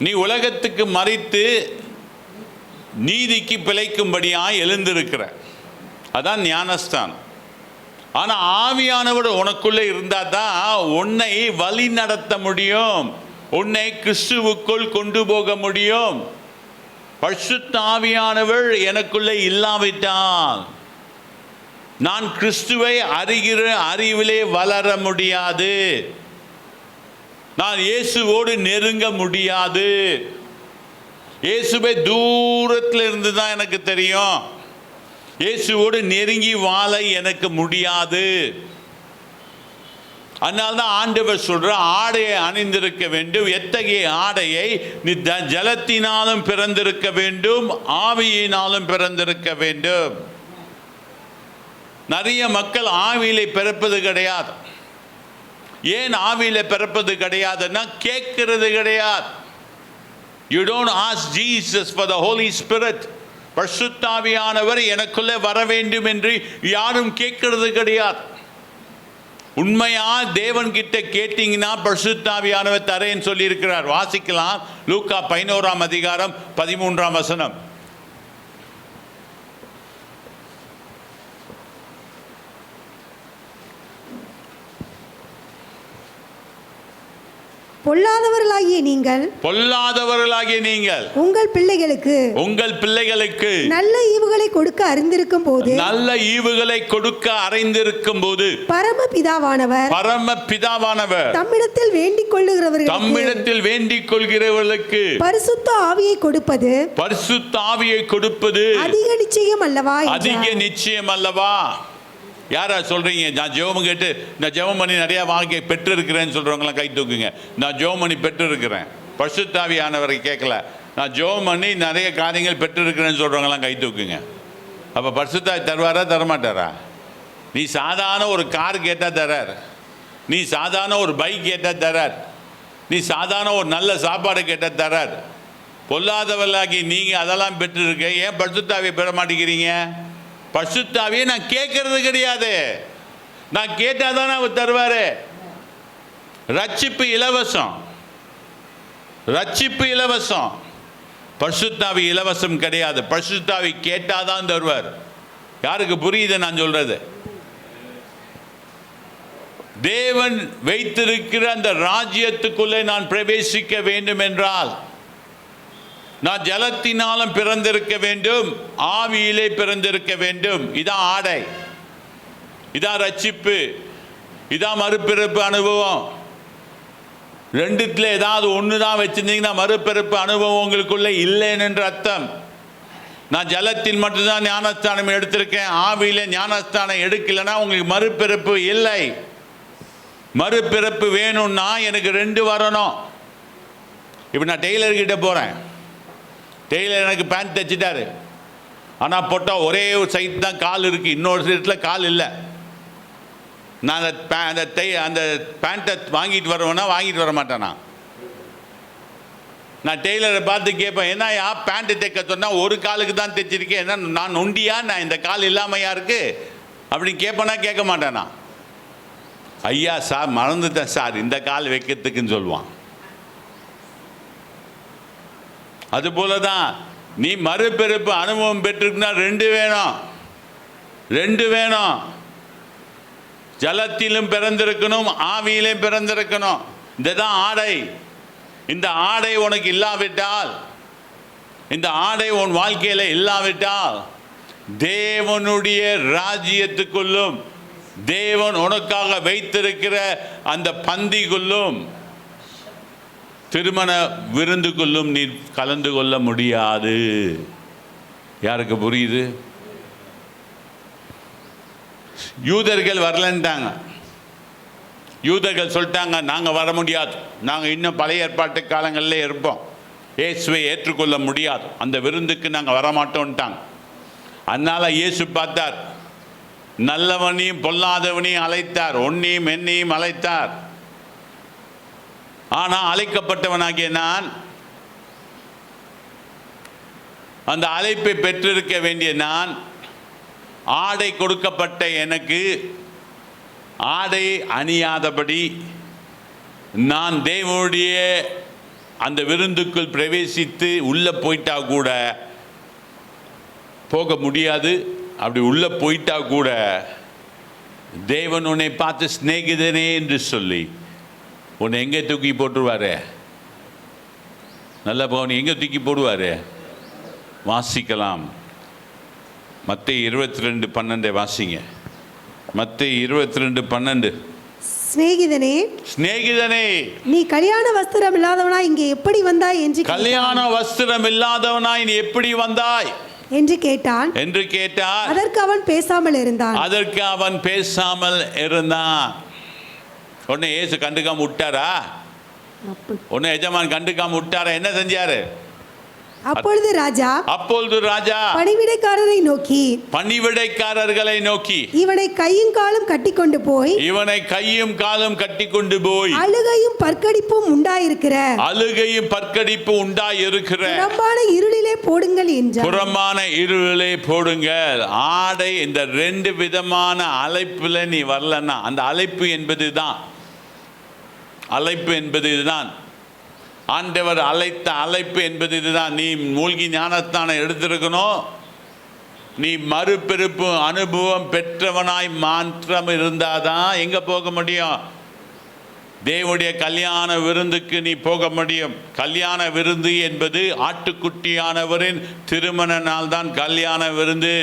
நீ உலகத்துக்கு மறித்து நீதிக்கு பிழைக்கும்படியாக எழுந்திருக்கிற, அதான் ஞானஸ்தானம். ஆனால் ஆவியானவர் உனக்குள்ளே இருந்தால் தான் உன்னை வழி நடத்த முடியும், உன்னை கிறிஸ்துவுக்குள் கொண்டு போக முடியும். பரிசுத்த ஆவியானவர் எனக்குள்ளே இல்லாவிட்டால் நான் கிறிஸ்துவை அறிகிற அறிவிலே வளர முடியாது, நான் இயேசுவோடு நெருங்க முடியாது. இயேசுவை தூரத்தில் இருந்து தான் எனக்கு தெரியும், இயேசுவோடு நெருங்கி வாழ எனக்கு முடியாது. அதனால தான் ஆண்டவர் சொல்ற, ஆடையை அணிந்திருக்க வேண்டும். எத்தகைய ஆடையை? நீ ஜலத்தினாலும் பிறந்திருக்க வேண்டும், ஆவியினாலும் பிறந்திருக்க வேண்டும். நிறைய மக்கள் ஆவியிலே பிறப்பது கிடையாது. ஏன் ஆவியிலே பிறப்பது கிடையாதுன்னா, கேட்கிறது கிடையாது. You don't ask Jesus for the Holy Spirit. பரிசுத்த ஆவியானவர் எனக்குள்ளே வர வேண்டும் என்று யாரும் கேட்கிறது கிடையாது. உண்மையா தேவன் கிட்ட கேட்டீங்கன்னா பரிசுத்த ஆவியானவர் தரேன்னு சொல்லி இருக்கிறார். வாசிக்கலாம், லூக்கா 11ஆம் அதிகாரம் 13ஆம் வசனம்.
பொல்லாதவர்களாகிய நீங்கள் உங்கள் பிள்ளைகளுக்கு நல்ல ஈவுகளை கொடுக்க அறிந்திருக்கும் போது பரமபிதாவானவர் தம்மிடத்தில் வேண்டிக் கொள்கிறவர்களுக்கு பரிசுத்த ஆவியை கொடுப்பது அதிக நிச்சயம் அல்லவா? யாரா சொல்றீங்க? நான் ஜெபம் கேட்டு நான் ஜெபம் பண்ணி நிறைய வாழ்க்கை பெற்று இருக்கிறேன்னு சொல்றவங்களாம் கை தூக்குங்க. நான் ஜெபம் பண்ணி பெற்று இருக்கிறேன்.
பரிசுத்தாவியானவரை கேட்கல. நான் ஜெபம் பண்ணி நிறைய காரியங்கள் பெற்றிருக்கிறேன்னு சொல்கிறவங்களாம் கை தூக்குங்க. அப்போ பரிசுத்தாவி தருவாரா தரமாட்டாரா? நீ சாதாரண ஒரு கார் கேட்டால் தரார், நீ சாதாரண ஒரு பைக் கேட்டால் தரார், நீ சாதாரண ஒரு நல்ல சாப்பாடு கேட்டால் தரார். பொல்லாதவர்களாகி நீங்கள் அதெல்லாம் பெற்றிருக்க, ஏன் பரிசுத்தாவியை பெற மாட்டேங்கிறீங்க? பரிசுத்தாவியை நான் கேட்கறது கிடையாது, நான் கேட்டால் தானே அவர் தருவார். ரட்சிப்பு இலவசம், ரட்சிப்பு இலவசம், பரிசுத்தாவி இலவசம் கிடையாது. பரிசுத்தாவி கேட்டால் தான் தருவார். யாருக்கு புரியுது நான் சொல்றது? தேவன் வைத்திருக்கிற அந்த ராஜ்யத்துக்குள்ளே நான் பிரவேசிக்க வேண்டும் என்றால் நான் ஜலத்தினாலும் பிறந்திருக்க வேண்டும், ஆவியிலே பிறந்திருக்க வேண்டும். இதான் ஆடை, இதான் ரட்சிப்பு, இதான் மறுபிறப்பு அனுபவம். ரெண்டுத்துல ஏதாவது ஒன்று தான் வச்சிருந்தீங்கன்னா மறுபிறப்பு அனுபவம் உங்களுக்குள்ள இல்லைன்னு அர்த்தம். நான் ஜலத்தில் மட்டும்தான் ஞானஸ்தானம் எடுத்திருக்கேன், ஆவியில ஞானஸ்தானம் எடுக்கலைன்னா உங்களுக்கு மறுபிறப்பு இல்லை. மறுபிறப்பு வேணும்னா எனக்கு 2 வரணும். இப்போ நான் டெய்லர்கிட்ட போகிறேன், டெய்லர் எனக்கு பேண்ட் தைச்சிட்டாரு, ஆனால் போட்டால் ஒரே ஒரு சைட் தான் கால் இருக்குது, இன்னொரு சைட்டில் கால் இல்லை. நான் அந்த பேண்ட்டை வாங்கிட்டு வருவேன்னா வாங்கிட்டு வர மாட்டேனா? நான் டெய்லரை பார்த்து கேட்பேன், என்னையா பேண்ட்டு தைக்க சொன்னால் ஒரு காலுக்கு தான் தைச்சிருக்கேன், என்ன நான் நொண்டியா, நான் இந்த கால் இல்லாமையா இருக்கு அப்படின்னு கேட்பேனா கேட்க மாட்டேனா? ஐயா சார் மறந்துட்டேன் சார் இந்த கால் வைக்கிறதுக்குன்னு சொல்லுவான். அதுபோல தான் நீ மறுபிறப்பு அனுபவம் பெற்றிருக்குன்னா 2 வேணும், 2 வேணும். ஜலத்திலும் பிறந்திருக்கணும், ஆவியிலும் பிறந்திருக்கணும். இதுதான் ஆடை. இந்த ஆடை உனக்கு இல்லாவிட்டால், இந்த ஆடை உன் வாழ்க்கையில் இல்லாவிட்டால் தேவனுடைய ராஜ்யத்துக்குள்ளும் தேவன் உனக்காக வைத்திருக்கிற அந்த பந்திக்குள்ளும் திருமண விருந்துக்குள்ளும் நீ கலந்து கொள்ள முடியாது. யாருக்கு புரியுது? யூதர்கள் வரலன்ட்டாங்க. யூதர்கள் சொல்லிட்டாங்க, நாங்கள் வர முடியாது, நாங்கள் இன்னும் பழைய ஏற்பாட்டு காலங்களில் இருப்போம், இயேசுவை ஏற்றுக்கொள்ள முடியாது, அந்த விருந்துக்கு நாங்கள் வரமாட்டோன்ட்டாங்க. அதனால் இயேசு பார்த்தார், நல்லவனையும் பொல்லாதவனையும் அழைத்தார், ஒன்னையும் என்னையும் அழைத்தார். ஆனால் அழைக்கப்பட்டவனாகிய நான் அந்த அழைப்பை பெற்றிருக்க வேண்டிய நான், ஆடை கொடுக்கப்பட்ட எனக்கு ஆடை அணியாதபடி நான் தேவனுடைய அந்த விருந்துக்குள் பிரவேசித்து உள்ளே போயிட்டா கூட போக முடியாது. அப்படி உள்ளே போயிட்டா கூட தேவன் உன்னை பார்த்து சிநேகிதனே என்று சொல்லி உன்னை எங்கே தூக்கி போட்டுருவாரு? நல்லா போன எங்கே தூக்கி போடுவார்? வாசிக்கலாம். மத்தேயு 22:12 வாசிங்க. மத்தேயு 22:12.
சிநேகிதனே,
சிநேகிதனே,
நீ கல்யாண வஸ்திரம் இல்லாதவனாய் இங்கே எப்படி வந்தாய் என்று
கல்யாண வஸ்திரம் இல்லாதவனாய் நீ எப்படி வந்தாய்
என்று கேட்டான்.
என்று கேட்டார்.
அதற்கு அவன் பேசாமல் இருந்தான்.
அதற்கு அவன் பேசாமல் இருந்தான். உடனே இயேசு கண்டுக்காம விட்டாரா? உடனே எஜமான் கண்டுக்காம விட்டாரா? என்ன செஞ்சாரு?
அப்பொழுது ராஜா
பணிவிடைக்காரர்களை நோக்கி
இவனை கையும் காலும் கட்டி கொண்டு போய் அழுகையும் பற்கடிப்பும் உண்டாயிருக்கிற புறம்பான இருளிலே போடுங்கள் என்றார்.
புறம்பான இருளிலே போடுங்கள். ஆடை இந்த 2 விதமான அழைப்புல நீ வரலன்னா, அந்த அழைப்பு என்பது இதுதான். ஆண்டவர் அழைத்த அழைப்பு என்பது இதுதான். நீ மூழ்கி ஞானஸ்தானம் எடுத்திருக்கணும், நீ மறுபிறப்பு அனுபவம் பெற்றவனாய் மாற்றம் இருந்தாதான் எங்க போக முடியும்? தேவனுடைய கல்யாண விருந்துக்கு நீ போக முடியும். கல்யாண விருந்து என்பது ஆட்டுக்குட்டியானவரின் திருமண நாள் தான் கல்யாண விருந்து.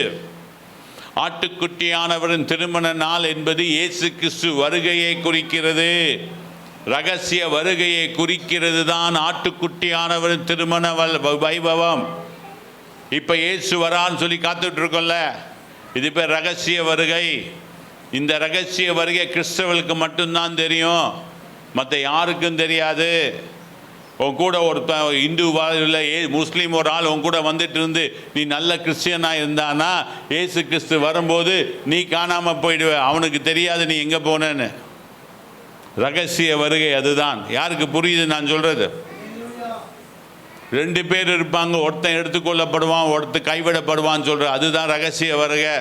ஆட்டுக்குட்டியானவரின் திருமண நாள் என்பது இயேசு கிறிஸ்து வருகையை குறிக்கிறது. ரகசிய வருகையை குறிக்கிறது தான் ஆட்டுக்குட்டியானவரின் திருமண வைபவம். இப்போ இயேசு வரான்னு சொல்லி காத்துட்டு இருக்கோம்ல, இது பேர் ரகசிய வருகை. இந்த ரகசிய வருகை கிறிஸ்தவர்களுக்கு மட்டும்தான் தெரியும், மற்ற யாருக்கும் தெரியாது. உன் கூட ஒருத்தன் இந்துவா இல்லை முஸ்லீம் ஒரு ஆள் உன் கூட வந்துட்டு இருந்து நீ நல்ல கிறிஸ்டியனாக இருந்தானா ஏசு கிறிஸ்து வரும்போது நீ காணாமல் போயிடுவ, அவனுக்கு தெரியாது நீ எங்கே போனேன்னு. ரகசிய வருகை அதுதான். யாருக்கு புரியுது நான் சொல்கிறது? 2 பேர் இருப்பாங்க, ஒருத்தன் எடுத்துக்கொள்ளப்படுவான், ஒருத்தன் கைவிடப்படுவான்னு சொல்கிற அதுதான் ரகசிய வருகை.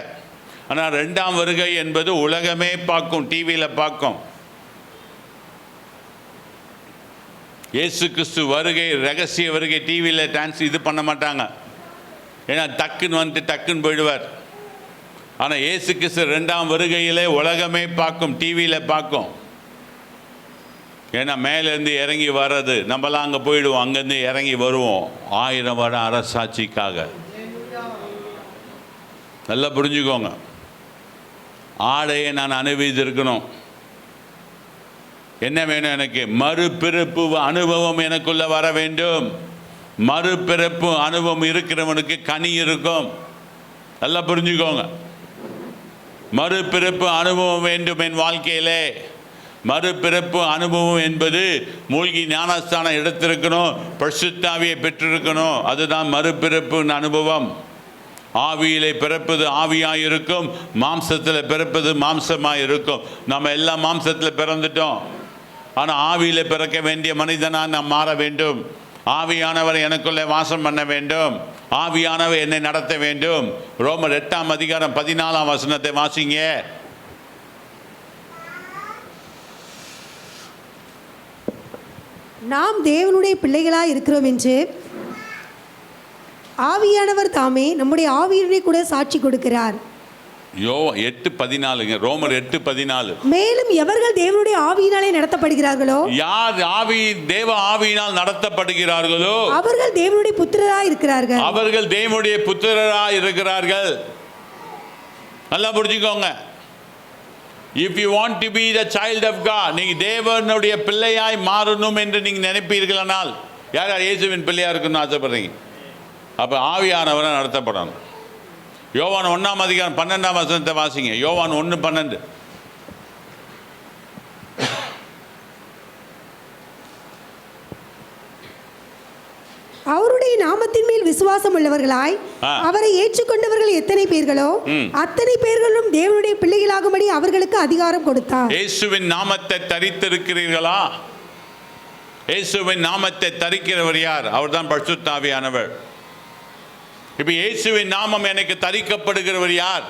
ஆனால் 2ஆம் வருகை என்பது உலகமே பார்க்கும், டிவியில் பார்க்கும். இயேசு கிறிஸ்து வருகை ரகசிய வருகை டிவியில் இது பண்ண மாட்டாங்க, ஏன்னா டக்குன்னு வந்துட்டு டக்குன்னு போயிடுவார். ஆனால் இயேசு கிறிஸ்து 2ஆம் வருகையிலே உலகமே பார்க்கும், டிவியில் பார்க்கும். ஏன்னா மேலேருந்து இறங்கி வர்றது, நம்மளாம் அங்கே போயிடுவோம், அங்கேருந்து இறங்கி வருவோம் 1000 வருடம் அரசாட்சிக்காக. நல்லா புரிஞ்சுக்கோங்க. ஆடையை நான் அனுபவித்திருக்கணும். என்ன வேணும் எனக்கு? மறுபிறப்பு அனுபவம் எனக்குள்ள வர வேண்டும். மறுபிறப்பு அனுபவம் இருக்கிறவனுக்கு கனி இருக்கும். நல்லா புரிஞ்சுக்கோங்க. மறுபிறப்பு அனுபவம் வேண்டும் என் வாழ்க்கையிலே. மறுபிறப்பு அனுபவம் என்பது மூழ்கி ஞானஸ்தானம் எடுத்திருக்கணும், பரிசுத்த ஆவியை பெற்றிருக்கணும். அதுதான் மறுபிறப்பு அனுபவம். ஆவியிலே பிறப்பது ஆவியாக இருக்கும், மாம்சத்தில் பிறப்பது மாம்சமாக இருக்கும். நம்ம எல்லாம் மாம்சத்தில் பிறந்துட்டோம். ஆனால் ஆவியில் பிறக்க வேண்டிய மனிதனாக நாம் மாற வேண்டும். ஆவியானவர் எனக்குள்ளே வாசம் பண்ண வேண்டும். ஆவியானவர் என்னை நடத்த வேண்டும். ரோமர் 8ஆம் அதிகாரம் 14ஆம் வசனத்தை வாசிங்க.
நாம் தேவனுடைய பிள்ளைகளாய் இருக்கிறோம் என்று ஆவியானவர் தாமே நம்முடைய ஆவியுடனே கூட சாட்சி கொடுக்கிறார்.
8:14. ரோமர் 8:14.
மேலும் எவர்கள் தேவனுடைய ஆவியினாலே நடத்தப்படுகிறார்களோ,
யார் தேவ ஆவியினால் நடத்தப்படுகிறார்களோ
அவர்கள் தேவனுடைய புத்திரராய் இருக்கிறார்கள்.
அவர்கள் தேவனுடைய புத்திரராய் இருக்கிறார்கள். நல்லா புரிஞ்சுக்கோங்க. If you want to be the child of God, நீங்கள் தேவனுடைய பிள்ளையாய் மாறணும் என்று நீங்கள் நினைப்பீர்களானால், யார் இயேசுவின் பிள்ளையா இருக்கணும்னு ஆசைப்படுறீங்க, அப்போ ஆவியானவரை நடத்தப்படணும். யோவான் 1ஆம் அதிகாரம் 12ஆம் வசனத்தை வாசிங்க. யோவான் 1:12.
அவருடைய நாமத்தின் மேல் விசுவாசம் உள்ளவர்களாய் அவரை ஏற்றுக்கொண்டவர்கள் எத்தனை பேர்களோ அத்தனை பேர்களும் தேவனுடைய பிள்ளைகளாகும்படி அவர்களுக்கு அதிகாரம் கொடுத்தார்.
இயேசுவின் நாமத்தை தரித்திருக்கிறீர்களா? இயேசுவின் நாமத்தை தரிக்கிறவர் யார்? அவர்தான் பரிசுத்த ஆவியானவர். இப்போ இயேசுவின் நாமம் எனக்கு தரிக்கப்படுகிறவர் யார்?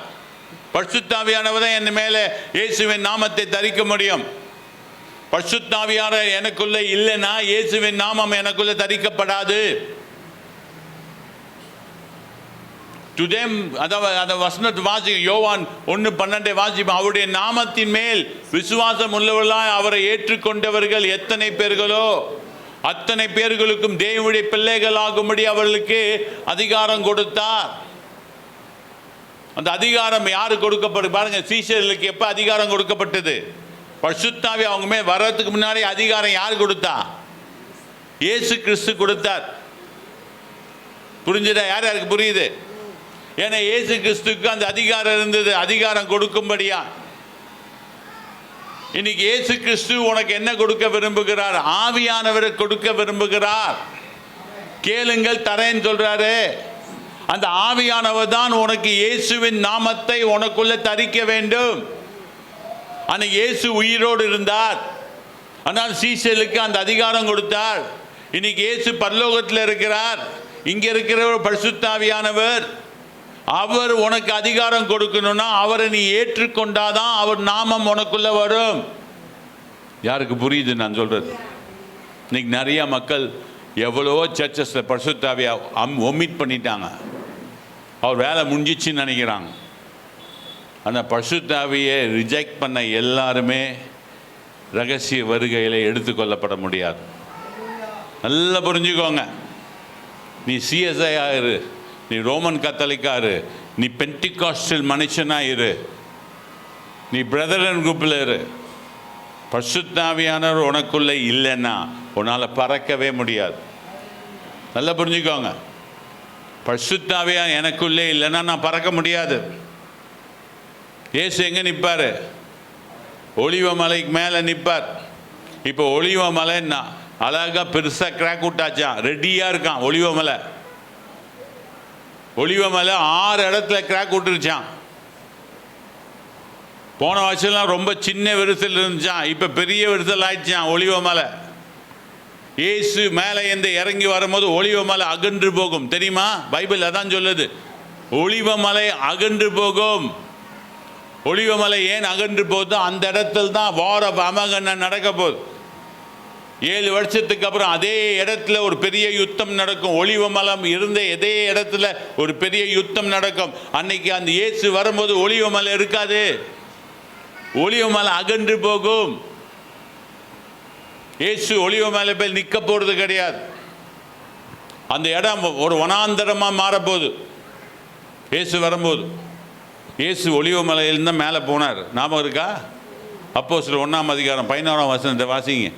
பரிசுத்த ஆவியானவர் தான் என் மேலே இயேசுவின் நாமத்தை தரிக்க முடியும். பரிசுத்த ஆவியானவர் எனக்குள்ள இல்லைன்னா இயேசுவின் நாமம் எனக்குள்ள தரிக்கப்படாது. வசனத்தை வாசி. யோவான் 1:12 வாசிப்போம். அவருடைய நாமத்தின் மேல் விசுவாசம் உள்ளவர்களாய் அவரை ஏற்றுக்கொண்டவர்கள் எத்தனை பேர்களோ அத்தனை பேர்களுக்கும் தேவனுடைய பிள்ளைகளாகும்படி அவர்களுக்கு அதிகாரம் கொடுத்தார். அந்த அதிகாரம் யாரு கொடுக்கப்பட்டு பாருங்க. சீஷர்களுக்கு எப்ப அதிகாரம் கொடுக்கப்பட்டது? பரிசுத்த ஆவி அவங்க மேல் வர்றதுக்கு முன்னாடி அதிகாரம் யார் கொடுத்தா? இயேசு கிறிஸ்து கொடுத்தார். புரிஞ்சுதா? யார் யாருக்கு புரியுது? ஏன்னா இயேசு கிறிஸ்துக்கு அந்த அதிகாரம் இருந்தது, அதிகாரம் கொடுக்கும்படியா. இன்னைக்கு இயேசு கிறிஸ்து உனக்கு என்ன கொடுக்க விரும்புகிறார்? ஆவியானவரை கொடுக்க விரும்புகிறார். கேளுங்கள் தரேன்னு சொல்றாரு. அந்த ஆவியானவர் தான் உனக்கு இயேசுவின் நாமத்தை உனக்குள்ள தரிக்க வேண்டும். அன்னைக்கு இயேசு உயிரோடு இருந்தார், ஆனால் சீஷர்களுக்கு அந்த அதிகாரம் கொடுத்தார். இன்னைக்கு இயேசு பரலோகத்தில் இருக்கிறார். இங்க இருக்கிற ஒரு பரிசுத்த ஆவியானவர், அவர் உனக்கு அதிகாரம் கொடுக்கணும்னா அவரை நீ ஏற்றுக்கொண்டாதான் அவர் நாமம் உனக்குள்ள வரும். யாருக்கு புரியுது நான் சொல்றது? இன்னைக்கு நிறைய மக்கள் எவ்வளவோ சர்ச்சஸ்ல பரிசுத்த ஆவியை ஒமிட் பண்ணிட்டாங்க. அவர் வேலை முடிஞ்சிச்சுன்னு நினைக்கிறாங்க. அந்த பரிசுத்த ஆவியை ரிஜெக்ட் பண்ண எல்லாருமே ரகசிய வருகையில் எடுத்துக்கொள்ளப்பட முடியாது. நல்லா புரிஞ்சுக்கோங்க. நீ சிஎஸ்ஐ ஆயிரு, நீ ரோமன் கத்தோலிக்காரு, நீ பென்டிகாஸ்டல் மனுஷனாயிரு, நீ பிரதரன் குரூப்பில் இரு, பரிசுத்த ஆவியானவர் உனக்குள்ள இல்லைன்னா உன்னால் பறக்கவே முடியாது. நல்லா புரிஞ்சுக்கோங்க. பரிசுத்த ஆவியானவர் எனக்குள்ளே இல்லைன்னா நான் பறக்க முடியாது. இயேசு எங்கே நிற்பார்? ஒலிவ மலைக்கு மேலே நிற்பார். இப்போ ஒலிவ மலைன்னா அழகா பெருசா கிராக் விட்டாச்சான், ரெடியா இருக்கான். ஒலிவமலை 6 இடத்துல கிராக் விட்டுருச்சான். போன வருஷம்லாம் ரொம்ப சின்ன விரிசல் இருந்துச்சான், இப்ப பெரிய விரிசல் ஆயிடுச்சான் ஒலிவமலை. இயேசு மேலே இருந்து இறங்கி வரும்போது ஒலிவமலை அகன்று போகும். தெரியுமா? பைபிள் அதான் சொல்லுது, ஒலிவமலை அகன்று போகும். ஒலிவமலை ஏன் அகன்று போகுது? அந்த இடத்துல தான் வார் ஆஃப் அமகன் நடக்க போகுது. 7 வருஷத்துக்கு அப்புறம் அதே இடத்துல ஒரு பெரிய யுத்தம் நடக்கும். ஒலிவமலம் இருந்த இதே இடத்துல ஒரு பெரிய யுத்தம் நடக்கும். அன்னைக்கு அந்த இயேசு வரும்போது ஒலிவமலை இருக்காது, ஒலிவமலை அகன்று போகும். இயேசு ஒலிவமலை போய் நிற்க போறது கிடையாது. அந்த இடம் ஒரு வனாந்தரமா மாறப்போகுது இயேசு வரும்போது. இயேசு ஒலிவமலையிலிருந்து தான் மேலே போனார், ஞாபகம் இருக்கா? அப்போஸ்தலர் 1ஆம் அதிகாரம் 11ஆம் வசனத்தை வாசிங்க.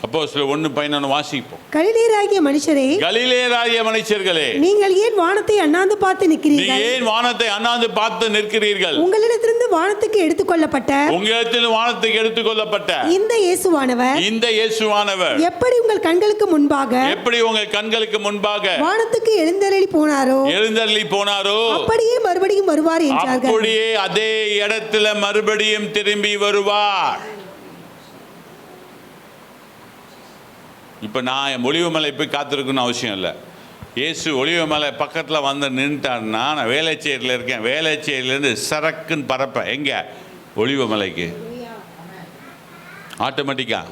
அப்போஸ்தலர் 1:11 வாசிப்போம்.
கலிலேயராகிய மனுஷரே,
கலிலேயராகிய மனுஷர்களே,
நீங்கள் ஏன் வானத்தை அண்ணாந்து பார்த்து நிற்கிறீர்கள்?
நீங்கள் ஏன் வானத்தை அண்ணாந்து பார்த்து நிற்கிறீர்கள்?
உங்களிடத்திலிருந்து வானத்துக்கு எடுத்துக்கொள்ளப்பட்ட இந்த இயேசுவானவர் எப்படி உங்கள் கண்களுக்கு முன்பாக வானத்துக்கு எழுந்தருளி போனாரோ அப்படியே மறுபடியும் வருவார் என்றார்கள்.
அப்படியே அதே இடத்துல மறுபடியும் திரும்பி வருவார். இப்போ நான் ஒலிவமலை போய் காத்திருக்கணும்னு அவசியம் இல்லை. இயேசு ஒலிவமலை பக்கத்தில் வந்து நின்றுட்டாருன்னா, நான் வேலைச்சேரியில் இருக்கேன், வேலைச்சேரியிலேருந்து சரக்குன்னு பறப்பேன் எங்கே? ஒலிவமலைக்கு. ஆட்டோமேட்டிக்காக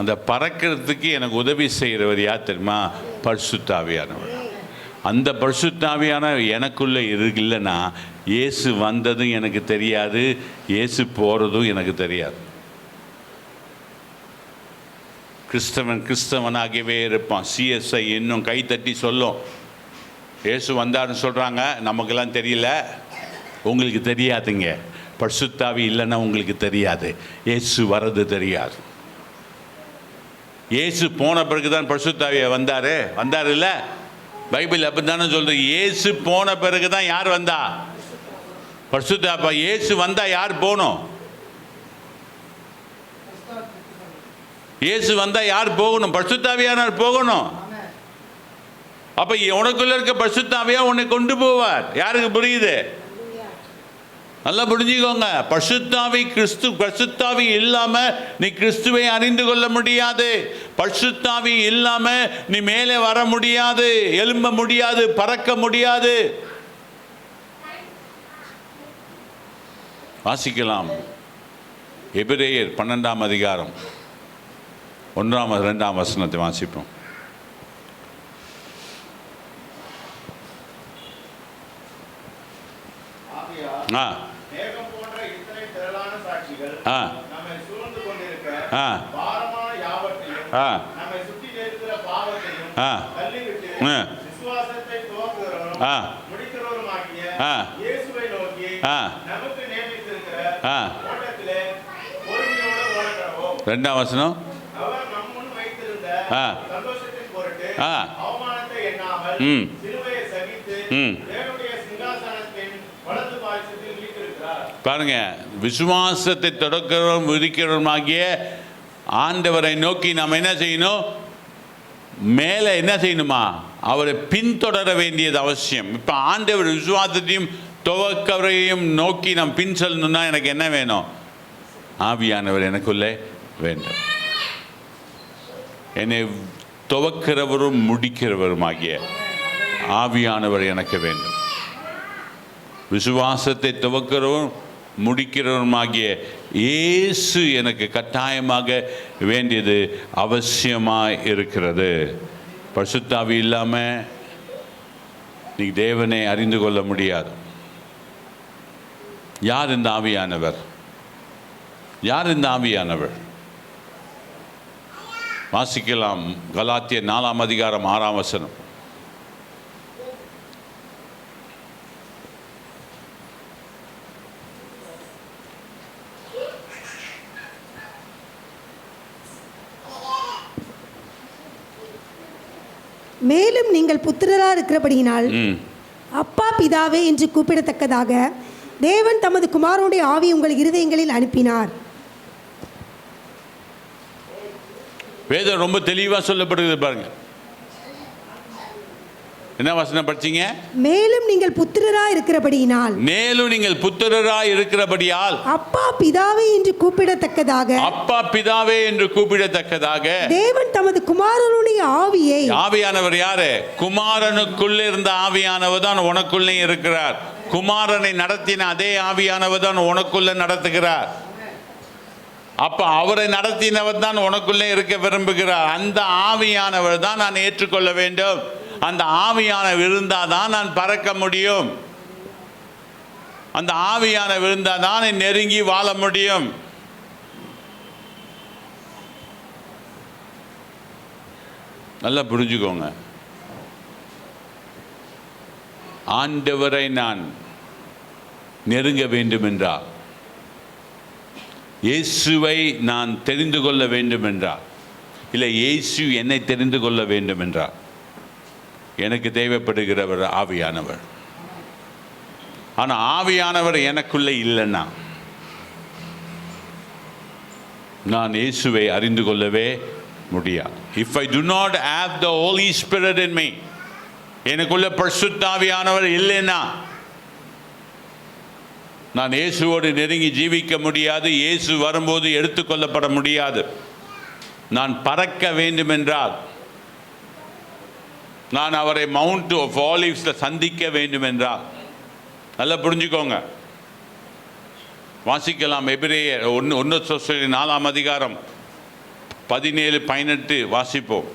அந்த பறக்கிறதுக்கு எனக்கு உதவி செய்கிறவர் யார் தெரியுமா? பரிசுத்த ஆவியானவர். அந்த பரிசுத்த ஆவியானவர் எனக்குள்ளே இல்லைன்னா இயேசு வந்ததும் எனக்கு தெரியாது, இயேசு போகிறதும் எனக்கு தெரியாது. கிறிஸ்தவனாகவே இருப்பான். சிஎஸ்ஐ இன்னும் கைத்தட்டி சொல்லும், இயேசு வந்தார்னு சொல்கிறாங்க, நமக்கெல்லாம் தெரியல. உங்களுக்கு தெரியாதுங்க, பரிசுத்த ஆவி இல்லைன்னா உங்களுக்கு தெரியாது, இயேசு வர்றது தெரியாது. இயேசு போன பிறகு தான் பரிசுத்த ஆவி வந்தார் இல்லை? பைபிள் அப்படி தானே சொல்றது. இயேசு போன பிறகு தான் யார் வந்தா? பரிசுத்த ஆவி. இயேசு வந்தா யார் போகணும்? இயேசு வந்தா யார் போகணும்? பரிசுத்த ஆவியானவர் போகணும். அப்ப உனக்குள்ள இருக்க பரிசுத்த ஆவியா உன்னை கொண்டு போவார். யாருக்கு புரியுது? நல்லா புரிஞ்சுக்கோங்க. பரிசுத்த ஆவி இல்லாம நீ கிறிஸ்துவை அறிந்து கொள்ள முடியாது. பரிசுத்த ஆவி இல்லாம நீ மேலே வர முடியாது, எழும்ப முடியாது, பறக்க முடியாது. வாசிக்கலாம். எபிரேயர் 12ஆம் அதிகாரம் 1ஆம் 2ஆம் வசனத்தை வாசிப்போம்.
மேகம் போன்ற இத்தனை திரளான சாட்சிகள் நம்மை சூழ்ந்து கொண்டிருக்க, பாரமான யாவற்றையும் நம்மை சுற்றி இருக்கிற பாவத்தையும் தள்ளிவிட்டு விசுவாசத்தை துவக்குகிறவரும் முடிக்கிறவருமாகிய இயேசுவை நோக்கி நமக்கு நியமித்திருக்கிற ஓட்டத்திலே பொறுமையோடு ஓடக்கடவோம். 2ஆம் வசனம். அவர் நம் முன் வைத்திருந்த சந்தோஷத்தின் பொருட்டு அவமானத்தை எண்ணாமல் சிலுவையை சகித்து தேவனுடைய சிங்காசனத்தின் வலது பாரிசத்தில் வீற்றிருக்கிறார்.
பாருங்க, விசுவாசத்தை தொடக்கிறவரும் விதிக்கிறவருமாகிய ஆண்டவரை நோக்கி நாம் என்ன செய்யணும்? மேலே என்ன செய்யணுமா? அவரை பின்தொடர வேண்டியது அவசியம். இப்போ ஆண்டவர் விசுவாசத்தையும் துவக்கவரையும் நோக்கி நாம் பின் செல்லணும்னா எனக்கு என்ன வேணும்? ஆவியானவர் எனக்குள்ளே வேண்டும். என்னை துவக்கிறவரும் முடிக்கிறவருமாகிய ஆவியானவர் எனக்கு வேண்டும். விசுவாசத்தை துவக்கிறவரும் முடிக்கிறவருமாகிய இயேசு எனக்கு கட்டாயமாக வேண்டியது அவசியமாக இருக்கிறது. பரிசுத்த ஆவி இல்லாமல் நீ தேவனை அறிந்து கொள்ள முடியாது. யார் இந்த ஆவியானவர்? யார் இந்த ஆவியானவர்? வாசிக்கலாம். கலாத்தியர் 4ஆம் அதிகாரம் 6ஆம் வசனம்.
மேலும் நீங்கள் புத்திரராக இருக்கிறபடியினால் அப்பா பிதாவே என்று கூப்பிடத்தக்கதாக தேவன் தமது குமாரனுடைய ஆவி உங்கள் இருதயங்களில் அனுப்பினார்.
வேதம் ரொம்ப தெளிவாக சொல்லப்படுகிறது பாருங்க. என்ன வசனம் படிச்சீங்க?
மேலும் நீங்கள் புத்திரராய் இருக்கிறபடியினால்,
மேலும் நீங்கள் புத்திரராய் இருக்கிறபடியால்
அப்பா பிதாவே என்று கூப்பிடத்தக்கதாக,
அப்பா பிதாவே என்று கூப்பிடத்தக்கதாக
தேவன் தமது குமாரனுடைய ஆவியை,
ஆவியானவர் யாரு? குமாரனுக்குள்ளே இருந்த ஆவியானவர் தான் உனக்குள்ளே இருக்கிறார். குமாரனை நடத்தின அதே ஆவியானவர் தான் உனக்குள்ள நடத்துகிறார். அப்ப அவரை நடத்தினவர் தான் உனக்குள்ளே இருக்க விரும்புகிறார். அந்த ஆவியானவர் தான் நான் ஏற்றுக்கொள்ள வேண்டும். அந்த ஆவியானவர் இருந்தால் தான் நான் பறக்க முடியும். அந்த ஆவியானவர் இருந்தால் தான் நெருங்கி வாழ முடியும். நல்லா புரிஞ்சுக்கோங்க. ஆண்டவரை நான் நெருங்க வேண்டும் என்றால், இயேசுவை நான் தெரிந்து கொள்ள வேண்டும் என்றால், இல்லை இயேசு என்னை தெரிந்து கொள்ள வேண்டும் என்றால், எனக்கு தேவைப்படுகிறவர் ஆவியானவர். ஆனால் ஆவியானவர் எனக்குள்ளே இல்லைன்னா நான் இயேசுவை அறிந்து கொள்ளவே முடியாது. If I do not have the Holy Spirit in me, எனக்குள்ள பரிசுத்த ஆவியானவர் இல்லைன்னா நான் இயேசுவோடு நெருங்கி ஜீவிக்க முடியாது. இயேசு வரும்போது எடுத்துக்கொள்ளப்பட முடியாது. நான் பறக்க வேண்டும் என்றால், நான் அவரை மவுண்ட் ஆஃப் ஆலிவ்ஸில் சந்திக்க வேண்டும் என்றால், நல்லா புரிஞ்சுக்கோங்க. வாசிக்கலாம். எபிரேயர் 1 அதிகாரம் 17-18 வாசிப்போம்.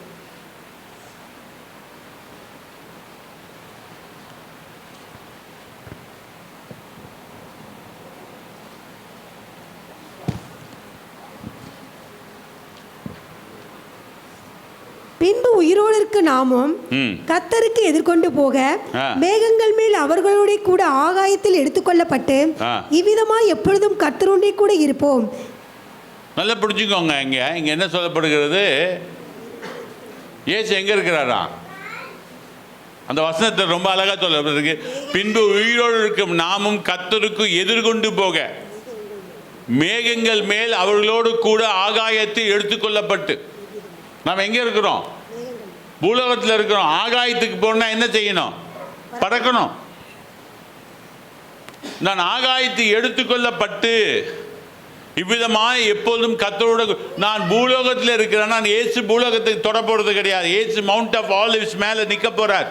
பின்பு உயிரோடு இருக்க நாமும் கர்த்தருக்கு எதிர்கொண்டு போக மேகங்கள் மேல் அவர்களோட கூட ஆகாயத்தில் எடுத்துக்கொள்ளப்பட்டு இவ்விதமாய் எப்பொழுதும் கர்த்தரோட கூட இருப்போம்.
நல்லா புரிஞ்சுக்கோங்க. இங்க என்ன சொல்லப்படுகிறது? இயேசு எங்க இருக்கிறாரா? அந்த வசனத்தை ரொம்ப அழகா சொல்லப்படுது. பின்பு உயிரோடு இருக்கும் நாமும் கர்த்தருக்கு எதிர்கொண்டு போக மேகங்கள் மேல் அவர்களோடு கூட ஆகாயத்தில் எடுத்துக்கொள்ளப்பட்டு. நாம் எங்கே இருக்கிறோம்? பூலோகத்தில் இருக்கிறோம். ஆகாயத்துக்கு போனா என்ன செய்யணும்? பறக்கணும். நான் ஆகாயத்துக்கு எடுத்துக்கொள்ளப்பட்டு இவ்விதமாய் எப்போதும் கர்த்தரோடு, நான் பூலோகத்தில் இருக்கிறேன். நான் இயேசு பூலோகத்துக்கு தொட போறது கிடையாது. இயேசு மவுண்ட் ஆஃப் ஆலிவ்ஸ் மேலே நிற்க போறார்.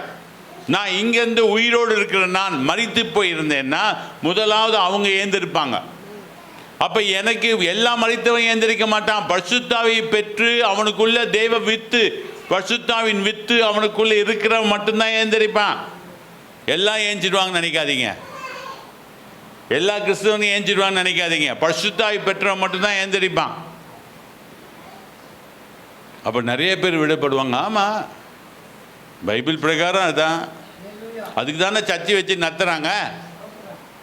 நான் இங்கேருந்து உயிரோடு இருக்கிறேன். நான் மரித்து போயிருந்தேன்னா முதலாவது அவங்க ஏந்திருப்பாங்க. அப்ப எனக்கு எல்லாம் மரித்தவன் ஏந்திரிக்க மாட்டான். பரிசுத்தாவியை பெற்று அவனுக்குள்ள தெய்வ வித்து, பரிசுத்தாவின் வித்து அவனுக்குள்ள இருக்கிறவன் மட்டும்தான் ஏந்திரிப்பான். எல்லாம் ஏஞ்சிடுவாங்கன்னு நினைக்காதீங்க. எல்லா கிறிஸ்தவனையும் ஏஞ்சிடுவான்னு நினைக்காதீங்க. பரிசுத்தாவி பெற்றவன் மட்டும்தான் ஏந்திரிப்பான். அப்ப நிறைய பேர் விடப்படுவாங்க. ஆமா, பைபிள் பிரகாரம் அதுதான். அதுக்கு தானே சர்ச்சை வச்சு நடத்துறாங்க.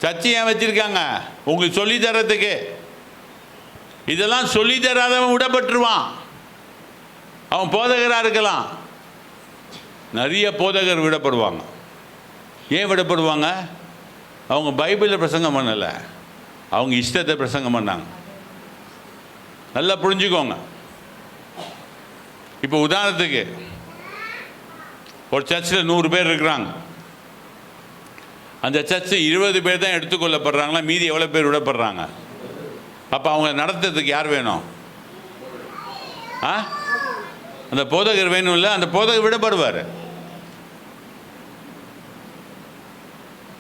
சர்ச்சை ஏன் வச்சிருக்காங்க? உங்களுக்கு சொல்லி தரத்துக்கு. இதெல்லாம் சொல்லி தராதவன் விடப்பட்டுருவான். அவன் போதகராக இருக்கலாம். நிறைய போதகர் விடப்படுவாங்க. ஏன் விடப்படுவாங்க? அவங்க பைபிளில் பிரசங்கம் பண்ணலை, அவங்க இஷ்டத்தை பிரசங்கம் பண்ணாங்க. நல்லா புரிஞ்சுக்கோங்க. இப்போ உதாரணத்துக்கு ஒரு சர்ச்சில் 100 பேர் இருக்கிறாங்க. அந்த சர்ச்சு 20 பேர் தான் எடுத்துக்கொள்ளப்படுறாங்களா? மீதி எவ்வளோ பேர் விடப்படுறாங்க? அப்போ அவங்க நடத்துறதுக்கு யார் வேணும்? அந்த போதகர் வேணும். இல்லை, அந்த போதகர் விடப்படுவார்.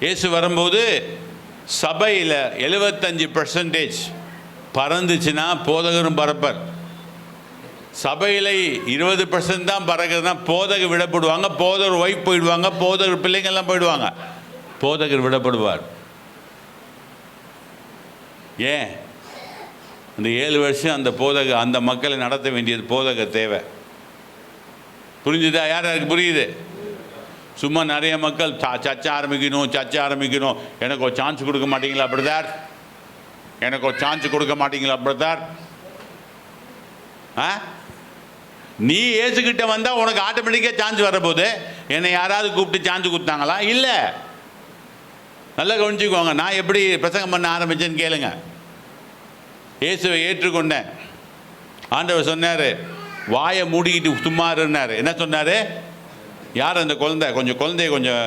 இயேசு வரும்போது சபையில் 75% பறந்துச்சுன்னா போதகரும் பறப்பார். சபையில் 20% தான் பறக்குதுன்னா போதகர் விடப்படுவாங்க. போதகர் ஒய்ஃப் போயிடுவாங்க. போதகர் பிள்ளைங்கள்லாம் போயிடுவாங்க. போதகர் விடப்படுவார். ஏன்? அந்த 7 வருஷம் அந்த போதகர், அந்த மக்களை நடத்த வேண்டியது போதகர் தேவை. புரிஞ்சுதா? யார் யாருக்கு புரியுது? சும்மா நிறைய மக்கள் சர்ச்சை ஆரம்பிக்கணும். எனக்கு ஒரு சான்ஸ் கொடுக்க மாட்டீங்களா பிரதர்? எனக்கு ஒரு சான்ஸ் கொடுக்க மாட்டீங்களா பிரதர்? நீ இயேசுக்கிட்ட வந்தால் உனக்கு ஆட்டோமேட்டிக்காக சான்ஸ் வரப்போகுது. என்னை யாராவது கூப்பிட்டு சான்ஸ் கொடுத்தாங்களா? இல்லை. நல்லா கவனிச்சுக்கோங்க. நான் எப்படி பிரசங்கம் பண்ண ஆரம்பித்தேன்னு கேளுங்க. இயேசுவை ஏற்றுக்கொண்டேன். ஆண்டவர் சொன்னார், வாயை மூடிக்கிட்டு சும்மா இருந்தார். என்ன சொன்னார்? யார் அந்த குழந்தை? கொஞ்சம் குழந்தைய கொஞ்சம்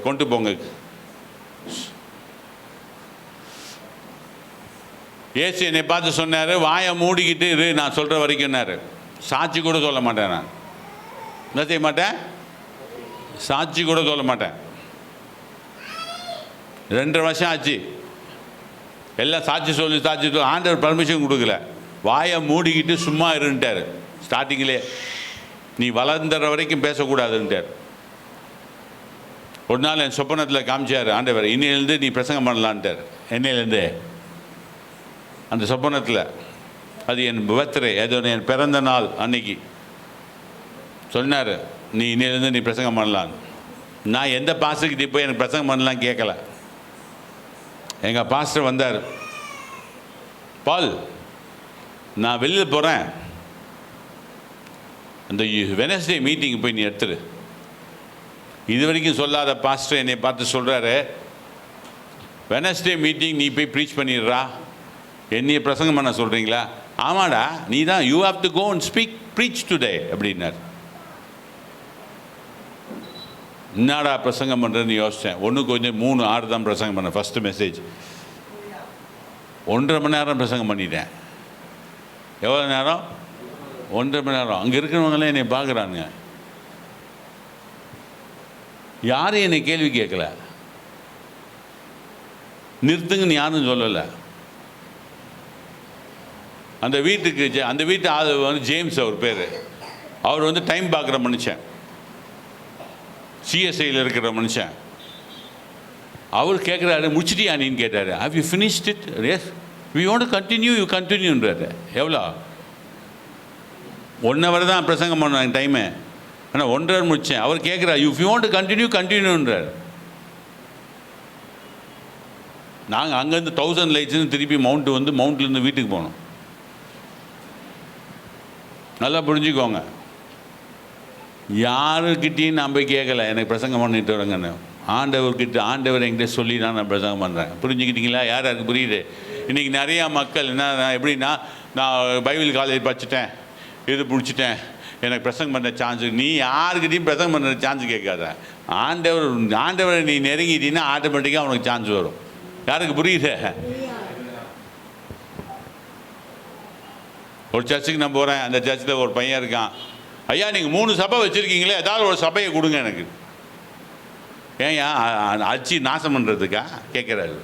கொண்டு போங்க. இயேசு என்னை பார்த்து சொன்னார், வாயை மூடிக்கிட்டு இரு, நான் சொல்கிற வரைக்கும்னாரு. சாட்சி கூட சொல்ல மாட்டேன். நான் என்ன செய்ய மாட்டேன்? சாட்சி கூட சொல்ல மாட்டேன். 2.5 வருஷம் ஆச்சு. எல்லாம் சாட்சி சொல்லி ஆண்டவர் பர்மிஷன் கொடுக்கல. வாயை மூடிக்கிட்டு சும்மா இருந்துட்டார். ஸ்டார்டிங்கிலே நீ வளர்ந்துற வரைக்கும் பேசக்கூடாதுன்ட்டார். ஒரு நாள் என் சொப்பனத்தில் காமிச்சார் ஆண்டவர், இன்னிலேருந்து நீ பிரசங்கம் பண்ணலான்ட்டார். என்னையிலேருந்து அந்த சொப்பனத்தில். அது என் பர்த்டே, அது என் பிறந்த நாள் அன்னைக்கு சொன்னார், நீ இன்னிலேருந்து நீ பிரசங்கம் பண்ணலான்னு. நான் எந்த பாஸ்டர்கிட்ட போய் எனக்கு பிரசங்கம் பண்ணலாம் கேட்கல. எங்கள் பாஸ்டர் வந்தார், பால் நான் வெளியில் போகிறேன், அந்த வெனஸ்டே மீட்டிங் போய் நீ எடுத்துரு. இது வரைக்கும் சொல்லாத பாஸ்டர் என்னை பார்த்து சொல்கிறாரு, வெனஸ்டே மீட்டிங் நீ போய் ப்ரீச் பண்ணிடுறா, என்னைய பிரசங்கம் பண்ண சொல்கிறீங்களா? ஆமாடா, நீ தான், you have to go and speak preach today அப்படின்னார். என்னடா பிரசங்கம் பண்ணுறதுன்னு யோசித்தேன். 1:3 தான் பிரசங்கம் பண்ணேன். ஃபஸ்ட்டு மெசேஜ் 1.5 மணி நேரம் பிரசங்கம் பண்ணிட்டேன். எவ்வளோ நேரம்? 1.5 மணி நேரம். அங்கே இருக்கிறவங்களாம் என்னை பார்க்குறானுங்க. யாரும் என்னை கேள்வி கேட்கல, நிறுத்துங்கன்னு யாரும் சொல்லலை. அந்த வீட்டு ஆள் வந்து ஜேம்ஸ், அவர் பேர். அவர் வந்து டைம் பார்க்குற மனுஷன், சிஎஸ்ஐயில் இருக்கிற மனுஷன். அவர் கேட்குறாரு, முடிச்சிட்டியா நீன்னு கேட்டார். How you finished it? Yes, we want to continue, you கண்டினியூன்றாரு. எவ்வளோ? 1 hour தான் பிரசங்கம் பண்ணாங்க டைமு, ஆனால் 1.5 hour முடித்தேன். அவர் கேட்குறாரு, யூ வாண்ட் டு கண்டினியூன்றார். நாங்கள் அங்கேருந்து 1000 லைட்ஸ்ன்னு திருப்பி மவுண்ட்லேருந்து வீட்டுக்கு போனோம். நல்லா புரிஞ்சுக்கோங்க. யாருக்கிட்டையும் நான் போய் கேட்கல எனக்கு பிரசங்கம் பண்ணிட்டு வரேங்கன்னு. ஆண்டவர் என்கிட்ட சொல்லி தான் நான் பிரசங்கம் பண்ணுறேன். புரிஞ்சுக்கிட்டீங்களா? யாருக்கு புரியுது? இன்றைக்கி நிறையா மக்கள் என்ன எப்படின்னா, நான் பைபிள் காலேஜ் படிச்சுட்டேன், இது பிடிச்சிட்டேன், எனக்கு பிரசங்கம் பண்ண சான்ஸு. நீ யாருக்கிட்டையும் பிரசங்கம் பண்ணுற சான்ஸ் கேட்காத. ஆண்டவரை நீ நெருங்கிட்டீங்கன்னா ஆட்டோமேட்டிக்காக உனக்கு சான்ஸ் வரும். யாருக்கு புரியுது? ஒரு சர்ச்சுக்கு நான் போகிறேன். அந்த சர்ச்சில் ஒரு பையன் இருக்கான். ஐயா, நீங்கள் 3 சபை வச்சுருக்கீங்களே, ஏதாவது ஒரு சபையை கொடுங்க எனக்கு. ஏன்யா அச்சு நாசம் பண்ணுறதுக்கா கேட்குறாரு.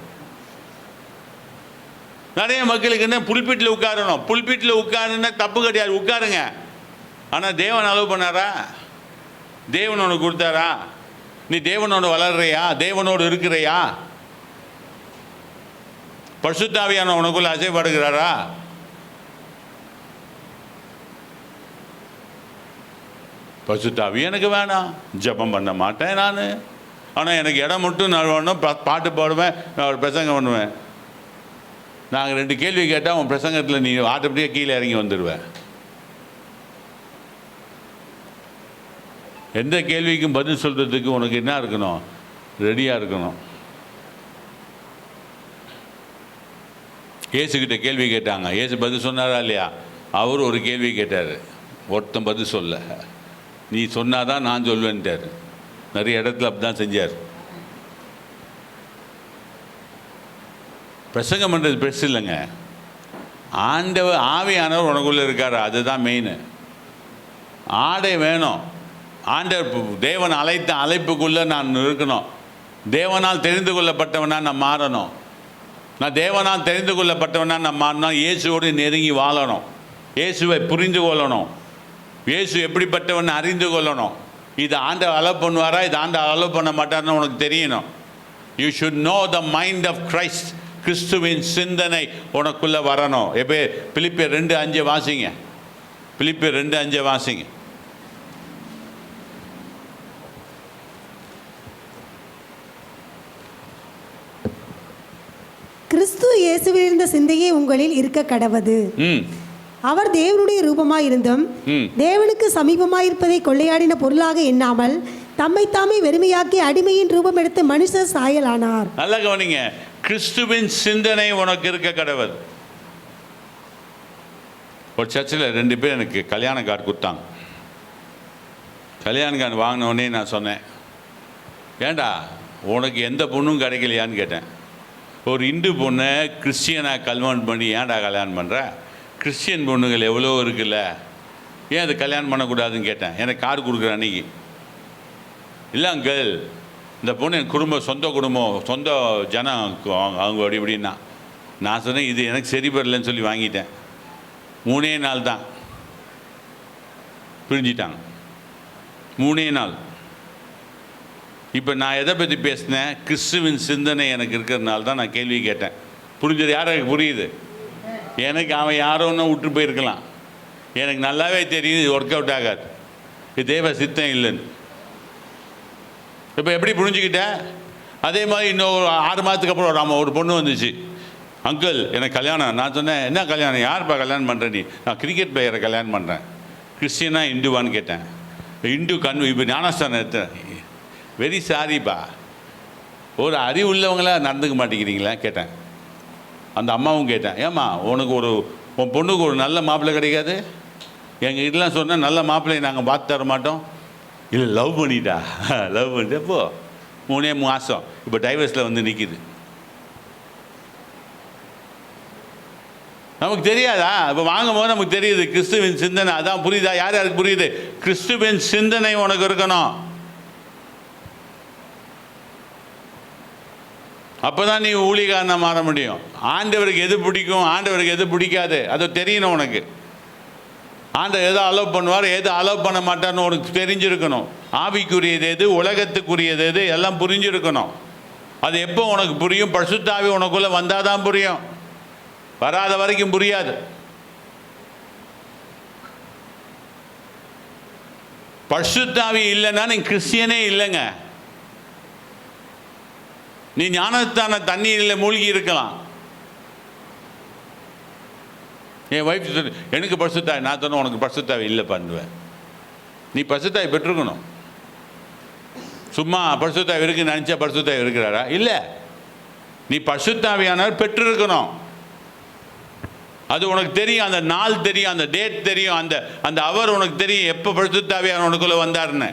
நிறைய மக்களுக்கு என்ன, புல்பிட்டில் உட்காரணும். புல்பிட்டில் உட்காருன்னா தப்பு கிடையாது, உட்காருங்க. ஆனால் தேவன் அலோவ் பண்ணாரா? தேவன் உனக்கு கொடுத்தாரா? நீ தேவனோடு வளர்றியா? தேவனோடு இருக்கிறையா? பரிசுத்த ஆவியானவர் உனக்குள்ள அசைப்படுகிறாரா? பரிசுத்த ஆவி எனக்கு வேணாம், ஜெபம் பண்ண மாட்டேன் நான். ஆனால் எனக்கு இடம் மட்டும் நான் வேணும், பாட்டு பாடுவேன், நான் ஒரு பிரசங்கம் பண்ணுவேன். நாங்கள் 2 கேள்வி கேட்டால் உன் பிரசங்கத்தில் நீ ஆட்டோமேட்டிக்காக கீழே இறங்கி வந்துடுவேன். எந்த கேள்விக்கும் பதில் சொல்கிறதுக்கு உனக்கு என்ன இருக்கணும்? ரெடியாக இருக்கணும். இயேசுக்கிட்ட கேள்வி கேட்டாங்க. இயேசு பதில் சொன்னாரா இல்லையா? அவர் ஒரு கேள்வி கேட்டார், ஒருத்தன் பதில் சொல்ல. நீ சொன்னாதான் நான் சொல்வேன்ட்டார். நிறைய இடத்துல அப்படி தான் செஞ்சார். பிரசங்கம் பண்ணுறது பெருசு இல்லைங்க. ஆவியானவர் உனக்குள்ளே இருக்கார், அதுதான் மெயின். ஆடை வேணும். தேவன் அழைத்த அழைப்புக்குள்ளே நான் இருக்கணும். தேவனால் தெரிந்து கொள்ளப்பட்டவனா நான் மாறணும். நான் தேவனால் தெரிந்து கொள்ளப்பட்டவனா நான் மாறணும். இயேசுவோடு நெருங்கி வாழணும். இயேசுவை புரிந்து கொள்ளணும். இயேசு எப்படிப்பட்டவன் அறிந்து கொள்ளணும். இது ஆண்டவர் அலோவ் பண்ணுவாரா, இது ஆண்டவர் அலோவ் பண்ண மாட்டார்னு உனக்கு தெரியணும். You should know the mind of Christ. கிறிஸ்துவின் சிந்தனை உனக்குள்ளே வரணும். பிலிப்பியர் 2:5 வாசிங்க. பிலிப்பியர் 2:5 வாசிங்க.
கிறிஸ்து இயேசுவில் இருந்த சிந்தையே உங்களில் இருக்க கடவது. அவர் தேவனுடைய ரூபமாயிருந்தும் தேவனுக்கு சமீபமாயிருப்பதை கொள்ளையாடின பொருளாக எண்ணாமல் தம்மை தாமே வெறுமையாக்கி அடிமையின் ரூபம் எடுத்து மனுஷ சாயலானார்.
நல்லா கவனிங்க, கிறிஸ்துவின் சிந்தனை உனக்கு இருக்க கடவுள். ஒரு சர்ச்சில் 2 பேர் எனக்கு கல்யாண கார்டு கொடுத்தாங்க. கல்யாண கார்டு வாங்கின உடனே நான் சொன்னேன், ஏண்டா உனக்கு எந்த பொண்ணும் கிடைக்கலையான்னு கேட்டேன். ஒரு இந்து பொண்ணை கிறிஸ்டியனாக கல்யாணம் பண்ணி ஏன்டா கல்யாணம் பண்ணுற? கிறிஸ்டியன் பொண்ணுகள் எவ்வளோ இருக்குல்ல, ஏன் அது கல்யாணம் பண்ணக்கூடாதுன்னு கேட்டேன். எனக்கு கார்டு கொடுக்குற அன்னைக்கு, இல்லை அங்கிள் இந்த பொண்ணு என் குடும்பம், சொந்த குடும்பம், சொந்த ஜனம் அவங்க அப்படி இப்படின்னா. நான் சொன்னேன், இது எனக்கு சரி வரலன்னு சொல்லி வாங்கிட்டேன். 3 நாள் தான் பிரிஞ்சிட்டாங்க, 3 நாள். இப்போ நான் எதை பற்றி பேசினேன்? கிறிஸ்துவின் சிந்தனை எனக்கு இருக்கிறதுனால தான் நான் கேள்வி கேட்டேன். புரிஞ்சது? யாருக்கு புரியுது? எனக்கு அவன் யாரோ ஒன்று விட்டு போயிருக்கலாம், எனக்கு நல்லாவே தெரியுது இது ஒர்க் அவுட் ஆகாது, இது தேவ சித்தம் இல்லைன்னு. இப்போ எப்படி புரிஞ்சுக்கிட்டேன்? அதே மாதிரி இன்னும் 6 மாதத்துக்கு அப்புறம் ஒரு பொண்ணு வந்துச்சு, அங்கிள் எனக்கு கல்யாணம். நான் சொன்னேன், என்ன கல்யாணம்? யார்ப்பா கல்யாணம் பண்ணுறேன்? நீ? நான் கிரிக்கெட் பிளேயரை கல்யாணம் பண்ணுறேன். கிறிஸ்டியனா இந்துவான்னு கேட்டேன். இந்து இப்போ ஞானஸ்தானம் எடுத்தேன். வெரி சாரிப்பா, ஒரு அறிவு உள்ளவங்களா நடந்துக்க மாட்டேங்கிறீங்களா கேட்டேன். அந்த அம்மாவும் கேட்டேன், ஏம்மா உனக்கு உன் பொண்ணுக்கு ஒரு நல்ல மாப்பிள்ளை கிடைக்காது? எங்கள் இதெல்லாம் சொன்னால் நல்ல மாப்பிள்ளையை நாங்கள் பார்த்து தர மாட்டோம். இல்லை லவ் பண்ணிட்டா, லவ் பண்ணிட்டு எப்போ 3 மாதம் இப்போ டைவர்ஸில் வந்து நிற்கிது. நமக்கு தெரியாதா? இப்போ வாங்கும் போது நமக்கு தெரியுது கிறிஸ்துவின் சிந்தனை. அதான் புரியுதா? யார் யாருக்கு புரியுது? கிறிஸ்துவின் சிந்தனை உனக்கு இருக்கணும். அப்போ தான் நீ ஊழியக்காரனை மாற முடியும். ஆண்டவருக்கு எது பிடிக்கும், ஆண்டவருக்கு எது பிடிக்காது அது தெரியணும் உனக்கு. ஆண்டவர் எதை அலோவ் பண்ணுவார், எது அலோவ் பண்ண மாட்டார்னு உனக்கு தெரிஞ்சிருக்கணும். ஆவிக்குரியது எது, உலகத்துக்குரியது எது, எல்லாம் புரிஞ்சிருக்கணும். அது எப்போ உனக்கு புரியும்? பரிசுத்த ஆவி உனக்குள்ளே வந்தால் தான் புரியும், வராத வரைக்கும் புரியாது. பரிசுத்த ஆவி இல்லைன்னா நீ கிறிஸ்டியனே இல்லைங்க. நீ ஞானத்தான தண்ணீரில் மூழ்கி இருக்கலாம். என் வைஃப் எனக்கு பரிசுத்தாவி, நான் சொன்னேன் உனக்கு பரிசுத்தாவி இல்லை பண்ணுவேன். நீ பரிசுத்தாவி பெற்றுக்கணும். சும்மா பரிசுத்தாவி இருக்குன்னு நினச்சா பரிசுத்தாவி இருக்கிறாரா? இல்லை, நீ பரிசுத்தாவியானவர் பெற்றிருக்கணும். அது உனக்கு தெரியும், அந்த நாள் தெரியும், அந்த டேட் தெரியும், அந்த அவர் உனக்கு தெரியும், எப்போ பரிசுத்தாவியான உனக்குள்ளே வந்தாருன்னு.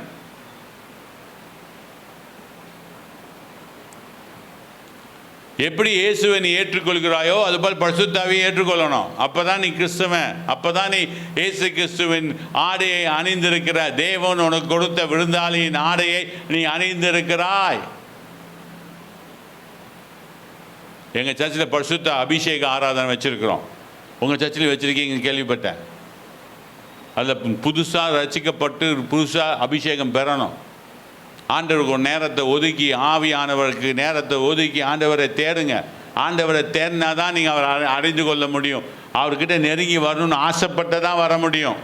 எப்படி இயேசுவை நீ ஏற்றுக்கொள்கிறாயோ அதுபோல் பரிசுத்தாவியை ஏற்றுக்கொள்ளணும். அப்போ தான் நீ கிறிஸ்தவன், அப்போ தான் நீ இயேசு கிறிஸ்துவின் ஆடையை அணிந்திருக்கிற. தேவன் உனக்கு கொடுத்த விருந்தாளியின் ஆடையை நீ அணிந்திருக்கிறாய். எங்கள் சர்ச்சில் பரிசுத்த அபிஷேக ஆராதனை வச்சுருக்கிறோம். உங்கள் சர்ச்சில் வச்சுருக்கீங்கன்னு கேள்விப்பட்டேன். அதில் புதுசாக ரசிக்கப்பட்டு புதுசாக அபிஷேகம் பெறணும். ஆண்டவருக்கு ஒரு நேரத்தை ஒதுக்கி, ஆவியானவருக்கு நேரத்தை ஒதுக்கி ஆண்டவரை தேடுங்க. ஆண்டவரை தேடினா தான் நீங்கள் அவரை அறிந்து கொள்ள முடியும். அவர்கிட்ட நெருங்கி வரணும்னு ஆசைப்பட்டு தான் வர முடியும்.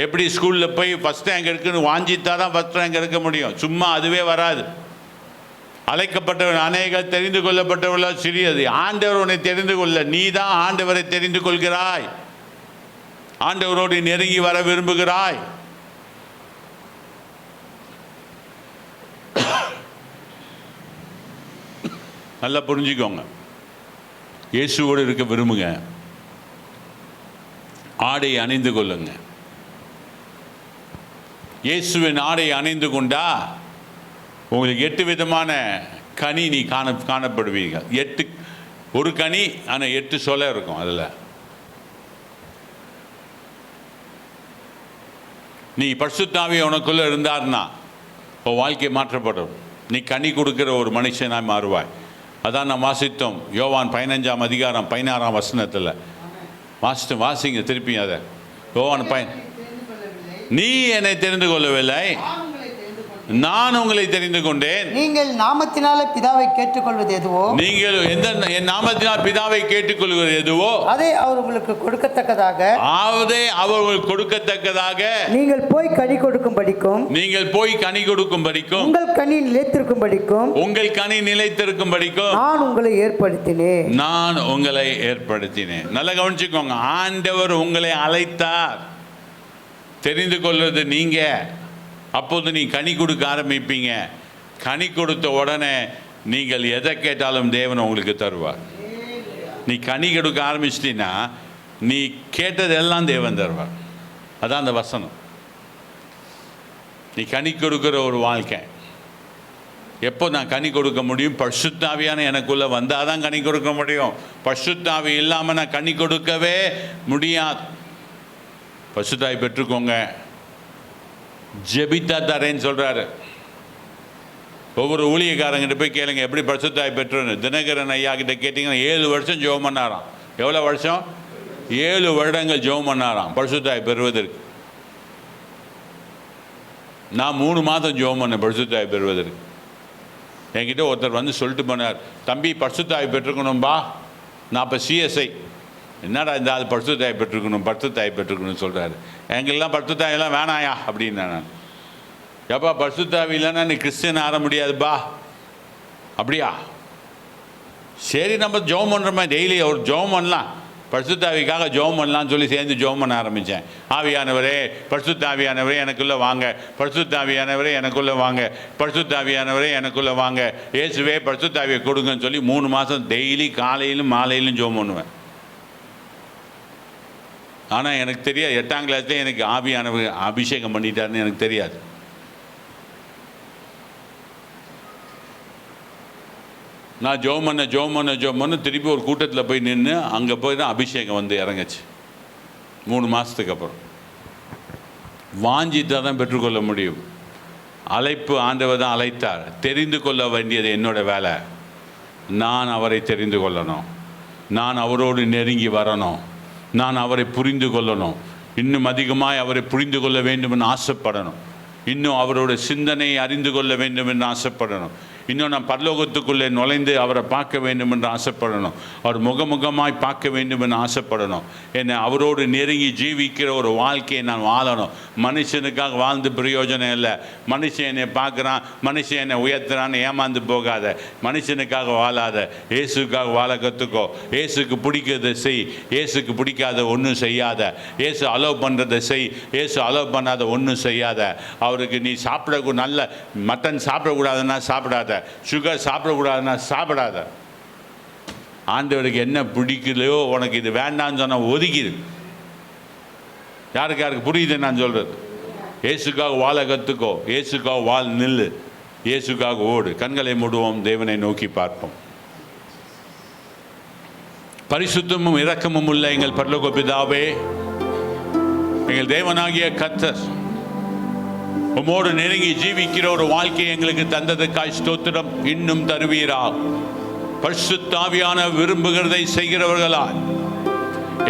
எப்படி ஸ்கூலில் போய் ஃபஸ்ட் ரேங்க் எடுக்குன்னு வாஞ்சித்தா தான் ஃபஸ்ட் ரேங்க் எடுக்க முடியும், சும்மா அதுவே வராது. அழைக்கப்பட்டவர்கள் அநேகர், தெரிந்து கொள்ளப்பட்டவர்களோ சிறியது. ஆண்டவர் உன்னை தெரிந்து கொள்ள, நீ தான் ஆண்டவரை தெரிந்து கொள்கிறாய். ஆண்டவரோடு நெருங்கி வர விரும்புகிறாய். நல்லா புரிஞ்சுக்கோங்க, இயேசுவோடு இருக்க விரும்புங்க, ஆடையை அணிந்து கொள்ளுங்க. இயேசுவின் ஆடையை அணிந்து கொண்டா உங்களுக்கு 8 விதமான கனி நீ காணப்படுவீங்க. 8 ஒரு கனி, ஆனால் 8 சொலை இருக்கும். அதில் நீ பரிசுத்த ஆவி உனக்குள்ளே இருந்தார்னா உன் வாழ்க்கை மாற்றப்படும். நீ கனி கொடுக்குற ஒரு மனுஷனாக மாறுவாய். அதான் நான் வாசித்தோம், யோவான் 15ஆம் அதிகாரம் 16ஆம் வசனத்தில் வாசிங்க திருப்பி. அதை யோவான் நீ என்னை தெரிந்து கொள்ளவில்லை, நான் உங்களை தெரிந்து கொண்டேன்.
நீங்கள் நாமத்தினாலே பிதாவை கேட்டுக்கொள்வது எதுவோ,
நீங்கள் என் நாமத்தினால் பிதாவை கேட்டுக்கொள்வது எதுவோ
அதை அவர் உங்களுக்கு கொடுக்கத்தக்கதாக,
அதை அவர் உங்களுக்கு கொடுக்கத்தக்கதாக
நீங்கள் போய் கனி கொடுக்கும்படிக்கும், உங்கள் கனி நிலைத்திருக்கும்படிக்கும், நான் உங்களை ஏற்படுத்தினேன். நல்லா கவனிச்சுக்கோங்க. ஆண்டவர் உங்களை அழைத்தார். தெரிந்து கொள்வது நீங்க. அப்போது நீ கனி கொடுக்க ஆரம்பிப்பீங்க. கனி கொடுத்த உடனே நீங்கள் எதை கேட்டாலும் தேவன் உங்களுக்கு தருவார். நீ கனி கொடுக்க ஆரம்பிச்சிட்டீன்னா நீ கேட்டதெல்லாம் தேவன் தருவார். அதான் அந்த வசனம். நீ கனி கொடுக்குற ஒரு வாழ்க்கை. எப்போ நான் கனி கொடுக்க முடியும்? பரிசுத்த ஆவியான எனக்குள்ளே வந்தால் தான் கனி கொடுக்க முடியும். பரிசுத்த ஆவி இல்லாமல் நான் கனி கொடுக்கவே முடியாது. பரிசுத்த ஆவி பெற்றுக்கோங்க. ஜெபித்தா தரேன்னு சொல்கிறாரு. ஒவ்வொரு ஊழியக்காரங்கிட்ட போய் கேளுங்க எப்படி பரிசுத்தாய் பெற்றுன்னு. தினகரன் ஐயா கிட்ட கேட்டிங்கன்னா 7 வருஷம் ஜெபம் பண்ணாராம். எவ்வளோ வருஷம்? 7 வருடங்கள் ஜெபம் பண்ணாராம் பரிசுத்தாய் பெறுவதற்கு. நான் 3 மாதம் ஜெபம் பண்ணேன் பரிசுத்தாய் பெறுவதற்கு. என்கிட்ட ஒருத்தர் வந்து சொல்லிட்டு போனார், தம்பி பரிசுத்தாய் பெற்றுக்கணும்பா. நான் இப்போ சிஎஸ்ஐ. என்னடா இந்த ஆள் பரிசுத்தாய் பெற்றுக்கணும்னு சொல்கிறாரு. எங்கெல்லாம் பரிசுத்தாயெல்லாம் வேணாயா அப்படின்னா நான், எப்பா பரிசுத்தாவி இல்லைன்னா நீ கிறிஸ்டியன் ஆற முடியாதுப்பா. அப்படியா? சரி நம்ம ஜெபம் பண்ணுறோமா, டெய்லி ஒரு ஜெபம் பண்ணலாம், பரிசுத்தாவிக்காக ஜெபம் பண்ணலான்னு சொல்லி சேர்ந்து ஜெபம் பண்ண ஆரம்பித்தேன். ஆவியானவரே, பரிசுத்த ஆவியானவரே எனக்குள்ளே வாங்க, பரிசுத்த ஆவியானவரே எனக்குள்ளே வாங்க, பரிசுத்த ஆவியானவரே எனக்குள்ளே வாங்க, இயேசுவே பரிசுத்த ஆவியை கொடுங்கன்னு சொல்லி 3 மாதம் டெய்லி காலையிலும் மாலையிலும் ஜெபம் பண்ணுவேன். ஆனால் எனக்கு தெரியாது, 8ஆம் கிளாஸ்லேயே எனக்கு ஆவியானவர் அபிஷேகம் பண்ணிட்டாருன்னு எனக்கு தெரியாது. நான் ஜெபம் பண்ண திருப்பி ஒரு கூட்டத்தில் போய் நின்று அங்கே போய் தான் அபிஷேகம் வந்து இறங்குச்சு. 3 மாதத்துக்கு அப்புறம் வாஞ்சித்தான் தான் பெற்றுக்கொள்ள முடியும். அழைப்பு ஆண்டவர் தான் அழைத்தார். தெரிந்து கொள்ள வேண்டியது என்னோட வேலை. நான் அவரை தெரிந்து கொள்ளணும், நான் அவரோடு நெருங்கி வரணும், நான் அவரை புரிந்து கொள்ளணும், இன்னும் அதிகமாக அவரை புரிந்து கொள்ள வேண்டும் என்று ஆசைப்படணும், இன்னும் அவரோட சிந்தனையை அறிந்து கொள்ள வேண்டும் என்று ஆசைப்படணும், இன்னும் நான் பரலோகத்துக்குள்ளே நுழைந்து அவரை பார்க்க வேண்டும் என்று ஆசைப்படணும், அவர் முகமுகமாய் பார்க்க வேண்டும் என்று ஆசைப்படணும். என்னை அவரோடு நெருங்கி ஜீவிக்கிற ஒரு வாழ்க்கையை நான் வாழணும். மனுஷனுக்காக வாழ்ந்து பிரயோஜனம் இல்லை. மனுஷன் என்னை பார்க்குறான், மனுஷன் என்னை உயர்த்துறான்னு ஏமாந்து போகாத. மனுஷனுக்காக வாழாத, இயேசுக்காக வாழ கற்றுக்கோ. இயேசுக்கு பிடிக்கிறத செய், இயேசுக்கு பிடிக்காத ஒன்றும் செய்யாத. இயேசு அலோவ் பண்ணுறதை செய், இயேசு அலோவ் பண்ணாத ஒன்றும் செய்யாத. அவருக்கு நீ நல்ல மட்டன் சாப்பிடக்கூடாதுன்னா சாப்பிடாத, சுகர் சாப்பிடக்கூடாதுன்னா சாப்பிடாத. ஆண்டவருக்கு என்ன பிடிக்கலையோ, உனக்கு இது வேண்டான்னு சொன்னால் ஒதுக்கிடு. யாருக்கு புரியுது நான் சொல்கிறது? இயேசுக்காக வாழ கற்றுக்கோ, இயேசுக்காக வாழ் நில்லு, இயேசுக்காக ஓடு. கண்களை மூடுவோம், தேவனை நோக்கி பார்ப்போம். பரிசுத்தமும் இரக்கமும் உள்ள எங்கள் பரலோக பிதாவே, எங்கள் தேவனாகிய கர்த்தர், உம்மோடு நெருங்கி ஜீவிக்கிற ஒரு வாழ்க்கையை எங்களுக்கு தந்ததுக்காய் ஸ்தோத்திரம். இன்னும் தருவீரா. பரிசுத்த ஆவியான விரும்புகிறதை செய்கிறவர்களால்,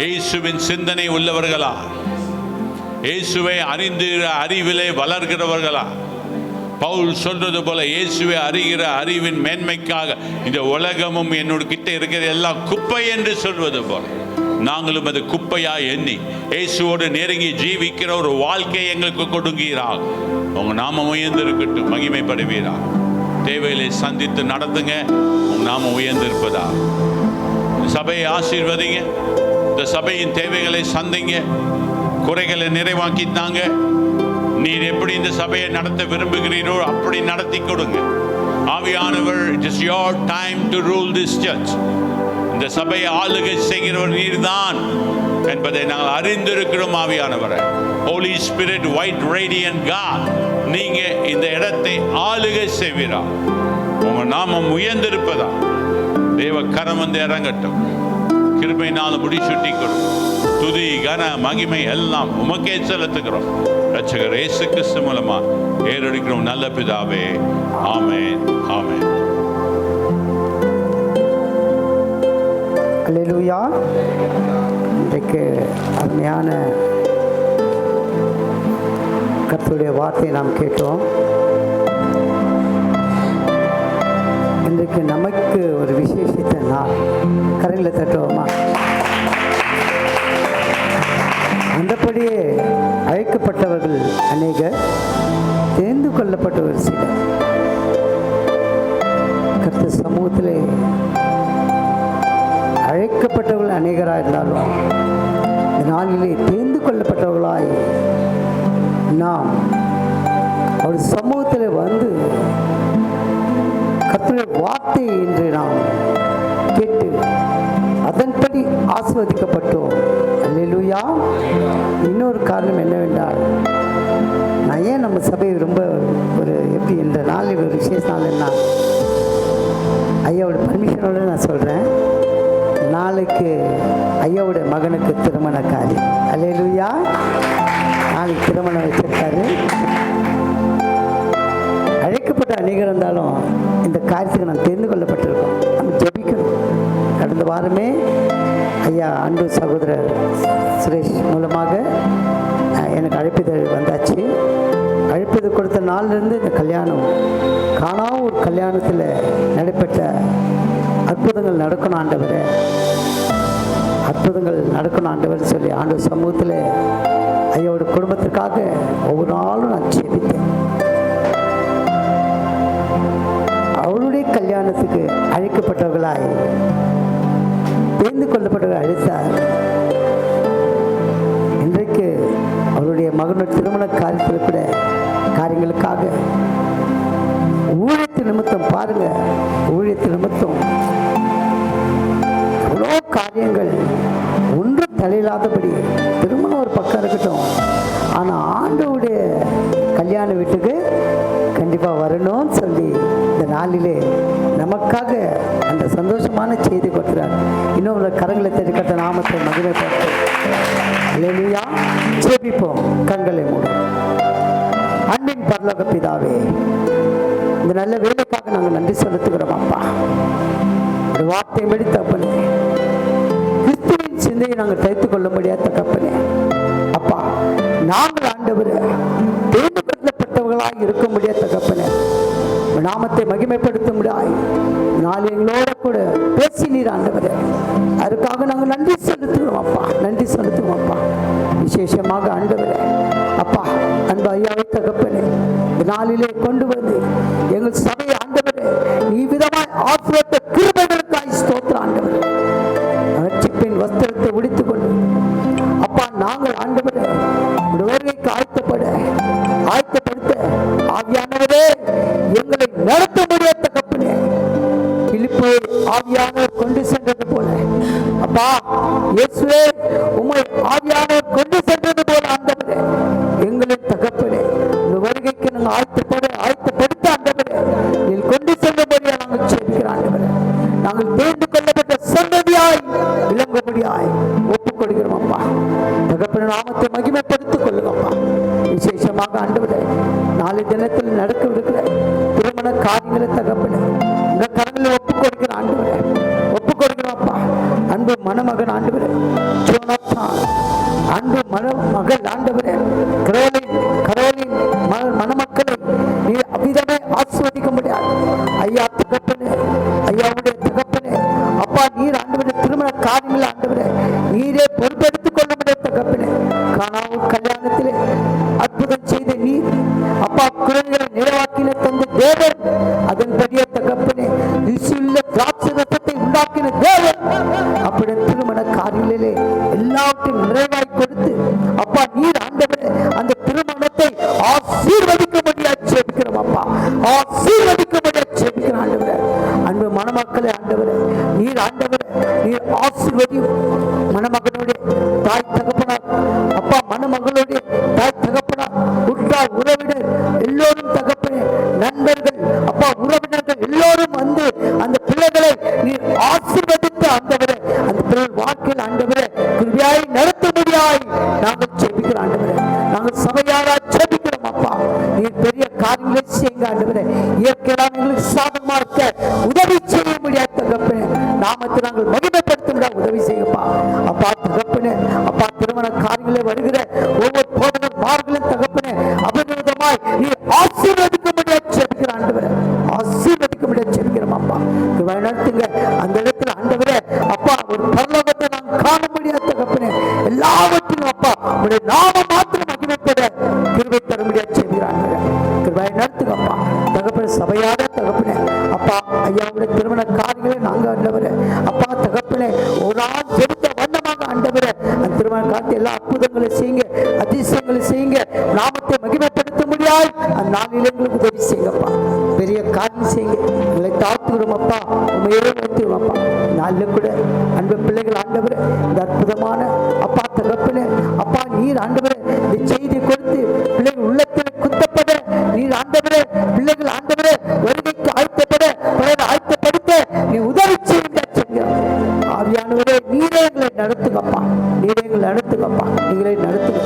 இயேசுவின் சிந்தனை உள்ளவர்களால், இயேசுவை அறிவிலே வளர்கிறவர்களால், பவுல் சொல்றது போல இயேசுவை அறிகிற அறிவின் மேன்மைக்காக இந்த உலகமும் என்னோட கிட்ட இருக்கிற எல்லாம் குப்பை என்று சொல்வது போல நாங்களும் அது குப்பையா எண்ணி இயேசுவோடு நெருங்கி ஜீவிக்கிற ஒரு வாழ்க்கையை எங்களுக்கு கொடுங்கிறார். உங்க நாமம் உயர்ந்திருக்கட்டும், மகிமைப்படுவீரா. தேவைகளை சந்தித்து நடத்துங்க, உங்க நாமம் உயர்ந்திருப்பதா. சபையை ஆசீர்வதிங்க, இந்த சபையின் தேவைகளை சந்திங்க, குறைகளை நிறைவாக்கித்தாங்க. நீர் எப்படி இந்த சபையை நடத்த விரும்புகிறீரோ அப்படி நடத்தி கொடுங்க. ஆவியானவர், it is your time to rule this church. இந்த சபையை ஆளுகை செய்கிறவர் நீர்தான் என்பதை நாங்கள் அறிந்திருக்கிறோம். ஆவியானவரை, Holy Spirit, white radiant God, நீங்க இந்த இடத்தை ஆளுகை செய்வீரா. உங்க நாமம் உயர்ந்திருப்பதா. தேவ கரம் வந்து இறங்கட்டும். கிருபையினால் முடிசூட்டி கொடு. துதி கன மகிமை எல்லாம் உமக்கே செலுத்துகிறோம். ரட்சகர் இயேசு கிறிஸ்து மூலமா ஏறெடுக்கிறோம் நல்ல பிதாவே. ஆமென், ஆமென். அல்லேலூயா. இன்றைக்கு அருமையான கர்த்தருடைய வார்த்தையை நாம் கேட்டோம்.
இன்றைக்கு நமக்கு ஒரு விசேஷித்த நாள். கரையில் தட்டுவோமா? அந்தபடியே அழைக்கப்பட்டவர்கள் அநேகர், தேர்ந்து கொள்ளப்பட்டவர் சிலர். கர்த்தர் சமூகத்திலே அழைக்கப்பட்டவர்கள் அநேகராக இருந்தாலும் இந்த நாளிலே தேர்ந்து கொள்ளப்பட்டவர்களாய் நாம் அவர் சமூகத்தில் வந்து கர்த்தருடைய வார்த்தையை இன்று நாம் கேட்டு அதன்படி ஆசீர்வதிக்கப்பட்டோம். அல்லேலூயா. இன்னொரு காரணம் என்னவென்றால், நான் ஏன் நம்ம சபை ரொம்ப ஒரு எப்படி இந்த நாளில் ஒரு விசேஷ நாள் என்ன, ஐயாவோட பர்மிஷனோடு நான் சொல்கிறேன். நாளைக்கு ஐயாவோட மகனுக்கு திருமண காரியம். அல்லேலூயா. நாளைக்கு திருமணம் வச்சிருக்காரு. அழைக்கப்பட்ட அநேகர் இருந்தாலும் இந்த காரியத்துக்கு நான் தெரிந்து கொள்ளப்பட்டிருக்கோம். நம்ம ஜெபிக்கணும். கடந்த வாரமே ஐயா அன்பு சகோதரர் சுரேஷ் மூலமாக எனக்கு அழைப்பிதழ் வந்தாச்சு. அழைப்பிதழ் கொடுத்த நாளிலிருந்து இந்த கல்யாணம் காணா ஒரு கல்யாணத்தில் நடைபெற்ற அற்புதங்கள் நடக்கணும் ஆண்டவரே, அற்புதங்கள் நடக்கணும் ஆண்டவர் சொல்லி ஆண்டவர் சமூகத்தில் ஐயாவோட குடும்பத்திற்காக ஒவ்வொரு நாளும் நான் ஜெபித்தேன். அவருடைய கல்யாணத்துக்கு அழைக்கப்பட்டவர்களாய் தேர்ந்து கொள்ளப்பட்டவர்கள் அழைத்தார். இன்றைக்கு அவருடைய மகனுடைய திருமண காரியத்தில் கூட காரியங்களுக்காக ஊழியத்து நிமித்தம் பாருங்க, ஊழியத்து நிமித்தம் எவ்வளோ காரியங்கள் ஒன்றும் தலையில்லாதபடி திருமணம் ஒரு பக்கம் இருக்கட்டும், ஆனால் ஆண்டவருடைய கல்யாண வீட்டுக்கு கண்டிப்பாக வரணும்னு சொல்லி இந்த நாளிலே நமக்காக அந்த சந்தோஷமான செய்தி கொடுக்கிறார். இன்னும் கரங்களை தெரிவித்த நாமத்தை மகிமைப்படுத்தும். அல்லேலூயா. ஜெபிப்போம். கண்களை மூடும். அன்பின் பரலோக பிதாவே, இந்த நல்ல வேலைக்காக நாங்கள் நன்றி செலுத்துகிறோம் அப்பா. ஒரு வார்த்தை படி தகப்பனே, கிறிஸ்துவின் சிந்தையை நாங்கள் தைத்துக் கொள்ள முடியாத தகப்பனே அப்பா, நாங்கள் ஆண்டவரே தேர்ந்து கொள்ளப்பட்டவர்களாக இருக்க முடியாத தகப்பனே, நாமத்தை மகிமைப்படுத்த முடியாது நாள் எங்களோட கூட பேசினீர் ஆண்டவரே. அதுக்காக நாங்கள் நன்றி செலுத்துகிறோம் அப்பா, நன்றி செலுத்துவோம் அப்பா. விசேஷமாக ஆண்டவரே அப்பா, அன்பு ஐயாவை தகப்பனே இந்த நாளிலே கொண்டு வந்து எங்கள் சபை ஆண்டவரே நீ விதமாய் ஆசீர்வதித்த கிருபைகளுக்காய் ஸ்தோத்திரம் ஆண்டவரே. ரட்சிப்பின் வஸ்திரத்தை உடுத்திக் கொண்டு அப்பா நாங்கள் ஆண்டவரே வருகைக்கு ஆயத்தப்படுத்த ஆவியானவரே எங்களை நடத்த முடியாத தகப்பனே, பிலிப்பை ஆவியானவர் கொண்டு சென்றது போல அப்பா இயேசுவே உம்மை ஆவியானவர் கொண்டு சென்றது போல ஆண்டவரே எங்களின் தகப்பனே இந்த வருகைக்கு நாங்கள் ஆயத்தப்படுத்த ஆண்டவரே நீ கொண்டு சென்றபடியா நாங்கள் ஜெபிக்கிறோம் ஆண்டவரே. நாங்கள் தேர்ந்து கொள்ளப்பட்ட சந்ததியாய் விளங்கும்படியாய் ஒப்புக் கொடுக்கிறோம் அப்பா. தகப்பன நாமத்தை மகிமைப்படுத்திக் கொள்ளுங்கப்பா. விசேஷமாக ஆண்டவரே நாளை தினத்தில் நடக்கவிருக்கிற திருமண காரியங்களை தகப்பனே இந்த கரங்களில் ஒப்புக் கொடுக்கிற ஆண்டவரே ஒப்புக் கொடுக்கிறோம் அப்பா. அன்பு மணமகன் ஆண்டவரே ஜோனாத்தான், அன்பு மகள் ஆண்டவரே கரோலின் மணமக்களை நீ அவ்விதமே ஆசீர்வதிக்க முடியாது ஐயா தகப்பனே. ஐயாவுடைய தகப்பனே அப்பா நீர் ஆண்டவரே திருமண காரியங்கள் ஆண்டவரே நீரே பொறுப்பெடுத்துக் கொள்ள முடியாது தகப்பனே. காணாவூர் கல்யாணத்திலே அற்புதம் செய்த நீர் அப்பா குழந்தைகளை நிறைவாக்கின தந்த தேவன், அதன்படியே தகப்பனே ருசியுள்ள திராட்சை ரசத்தை உண்டாக்கின தேவன். அப்படி திருமண காரியங்களிலே எல்லாவற்றையும் நிறைவாய் கொடுத்து அப்பா நீர் ஆண்டவரே அந்த திருமணத்தை ஆசீர்வதிக்க முடியாது ஜெபிக்கிறோம் அப்பா, ஆசீர்வதிக்க முடியாது ஜெபிக்கிறோம் ஆண்டவரே. அன்பு மணமக்களை ஆண்டவரே நீர் ஆண்டவரே நீர் ஆசீர்வதியும். மணமகனுடைய தாய் தகப்பனார் அப்பா, மணமகளுடைய தாய் தகப்பனார், உற்றார் உறவினர் எல்லோரும் தகப்பனே, நண்பர்கள் அப்பா உறவினர்கள் எல்லோரும் வந்து அந்த பிள்ளைகளை நீர் ஆசீர்வதித்து ஆண்டவரே அந்த பிள்ளைகள் வாழ்க்கையில் ஆண்டவரே கிருபையாய் நடத்த முடியாய் நாங்கள் ஜெபிக்கிறோம் ஆண்டவரே. நாங்கள் சபையாரா ஜெபிக்கிறோம் அப்பா. நீர் பெரிய காரியங்களை செய்யுங்க ஆண்டவரே. இயற்கையான எங்களுக்கு சாதகமா இருக்க உதவி செய்ய முடியாது தகப்பனே. நாமத்தை நாங்கள் மகிமைப்படுத்த முடியாது உதவி செய்யப்பா அப்பா தகப்பனே. அப்பா திருமண காரியங்களே வருகிற ஒவ்வொரு போதகமார்களும் தகப்பனே அபரிதமாய் நீ ஆசீர்வதிக்க முடியாது ஜெபிக்கிற ஆண்டவரே, ஆசீர்வதிக்க முடியாது ஜெபிக்கிறோம் அப்பா. நாமத்தை மகிமைப்படுத்த முடியாது. அந்த நாளில் எங்களுக்கு உதவி செய்யுங்கப்பா, பெரிய காரியம் செய்யுங்க. எங்களை தாழ்த்துகிறோம் அப்பா, உண்மையே வைத்துகிறோம் அப்பா. நாளில் கூட அன்பு பிள்ளைகள் ஆண்டவரே, இந்த அற்புதமான அப்பா தகப்பனே அப்பா, நீர் ஆண்டவரே இந்த செய்தி கொடுத்து பிள்ளைகள் உள்ளத்தில் குத்தப்பட நீர் ஆண்டவரே, பிள்ளைகள் ஆண்டவரே வருகைக்கு ஆயத்தப்பட ஆயத்தப்படுத்த நீ உதவி செய்யுங்க. ஆவியானவரே நீரே எங்களை நடத்துங்கப்பா, நீரே எங்களை நடத்துங்கப்பா, நீங்களே நடத்துங்க.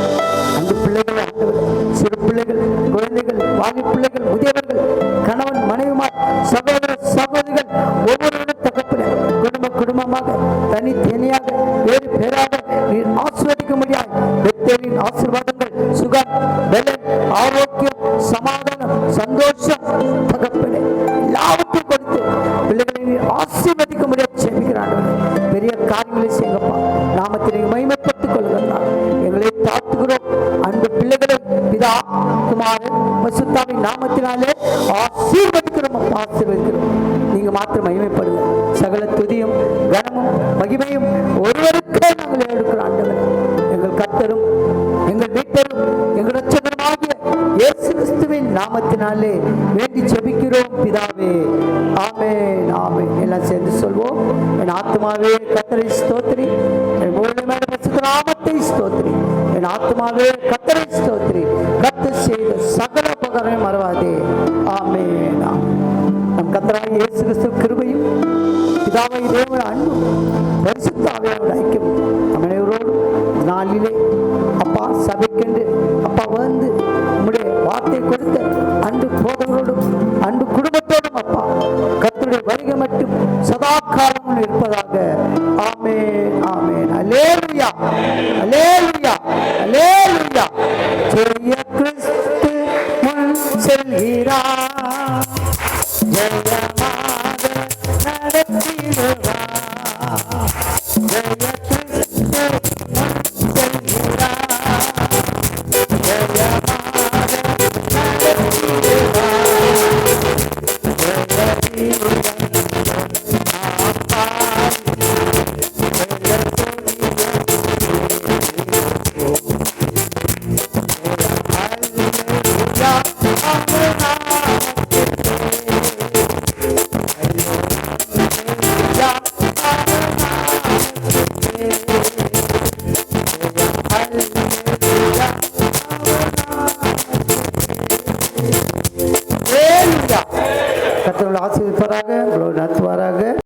அந்த பிள்ளைகள் ஆண்டவரே, சிறு பிள்ளைகள், குழந்தைகள், வாலி பிள்ளைகள், முதியவர்கள், கணவன் மனைவிமார், சகோதர சகோதரிகள் ஒவ்வொருவரும் தகப்பன குடும்பமாக தனித்தனியாக வேறு பேராக நீர் ஆசீர்வதிக்க முடியாது. பெத்தேலின் ஆசீர்வாதங்கள் சுகம், பலன், ஆரோக்கியம், சமாதானம், சந்தோஷம் தகப்பனே எல்லாவற்றையும் கொடுத்து பிள்ளைகளை நீர் ஆசீர்வதிக்க முடியாது செபிக்கிறான். பெரிய காரியங்களை செய்யப்பா, நாமத்தை மகிமைப்பட்டுக் கொள்ளுங்கள். எங்களை தாழ்த்துகிறோம். அன்பு பிள்ளைகளை பிதா குமாரன் பரிசுத்தாவின் நாமத்தினாலே ஆசீர்வதிக்கிறோம் அப்பா, ஆசீர்வதிக்கிறோம். நீங்க மாத்திரம் மகிமைப்படுங்க. சகல துதியும் கனமும் மகிமையும் ஒருவருக்கே நாங்கள் எடுக்கிறோம். ஆண்டவர் எங்கள் கர்த்தரும் எங்கள் மீட்பரும் எங்கள் இரட்சகருமாகிய இயேசு கிறிஸ்துவின் நாமத்தினாலே வேண்டி ஜெபிக்கிறோம் பிதாவே, ஆமென் ஆமென். எல்லாம் சேர்ந்து சொல்வோம். என் ஆத்துமாவே கர்த்தரை ஸ்தோத்திரி, என் முழுமையான பரிசுத்த நாமத்தை ஸ்தோத்திரி. என் ஆத்துமாவே கர்த்தரை ஸ்தோத்திரி, கர்த்தர் செய்த சகல உபகாரங்களை மறவாதே. ஆமென் ஆமென். நம் கர்த்தராகிய இயேசு கிறிஸ்து கிருபையும் பிதாவை தேவன் அன்பும் பரிசுத்த ஆவியானவருடைய ஐக்கியம் நம் அனைவரோடும் நாளிலே அப்பா சபைக்கென்று அப்பா வந்து உம்முடைய வார்த்தை கொடுத்த அன்பு போதவரோடும் அன்பு குடும்பத்தோடும் அப்பா கர்த்தருடைய வருகை மட்டும் சதா காலமும் இருப்பதாக. ஆமென் ஆமென். அல்லேலூயா அல்லேலூயா அல்லேலூயா. ஜெய கிறிஸ்து முன் செல்கிறார்.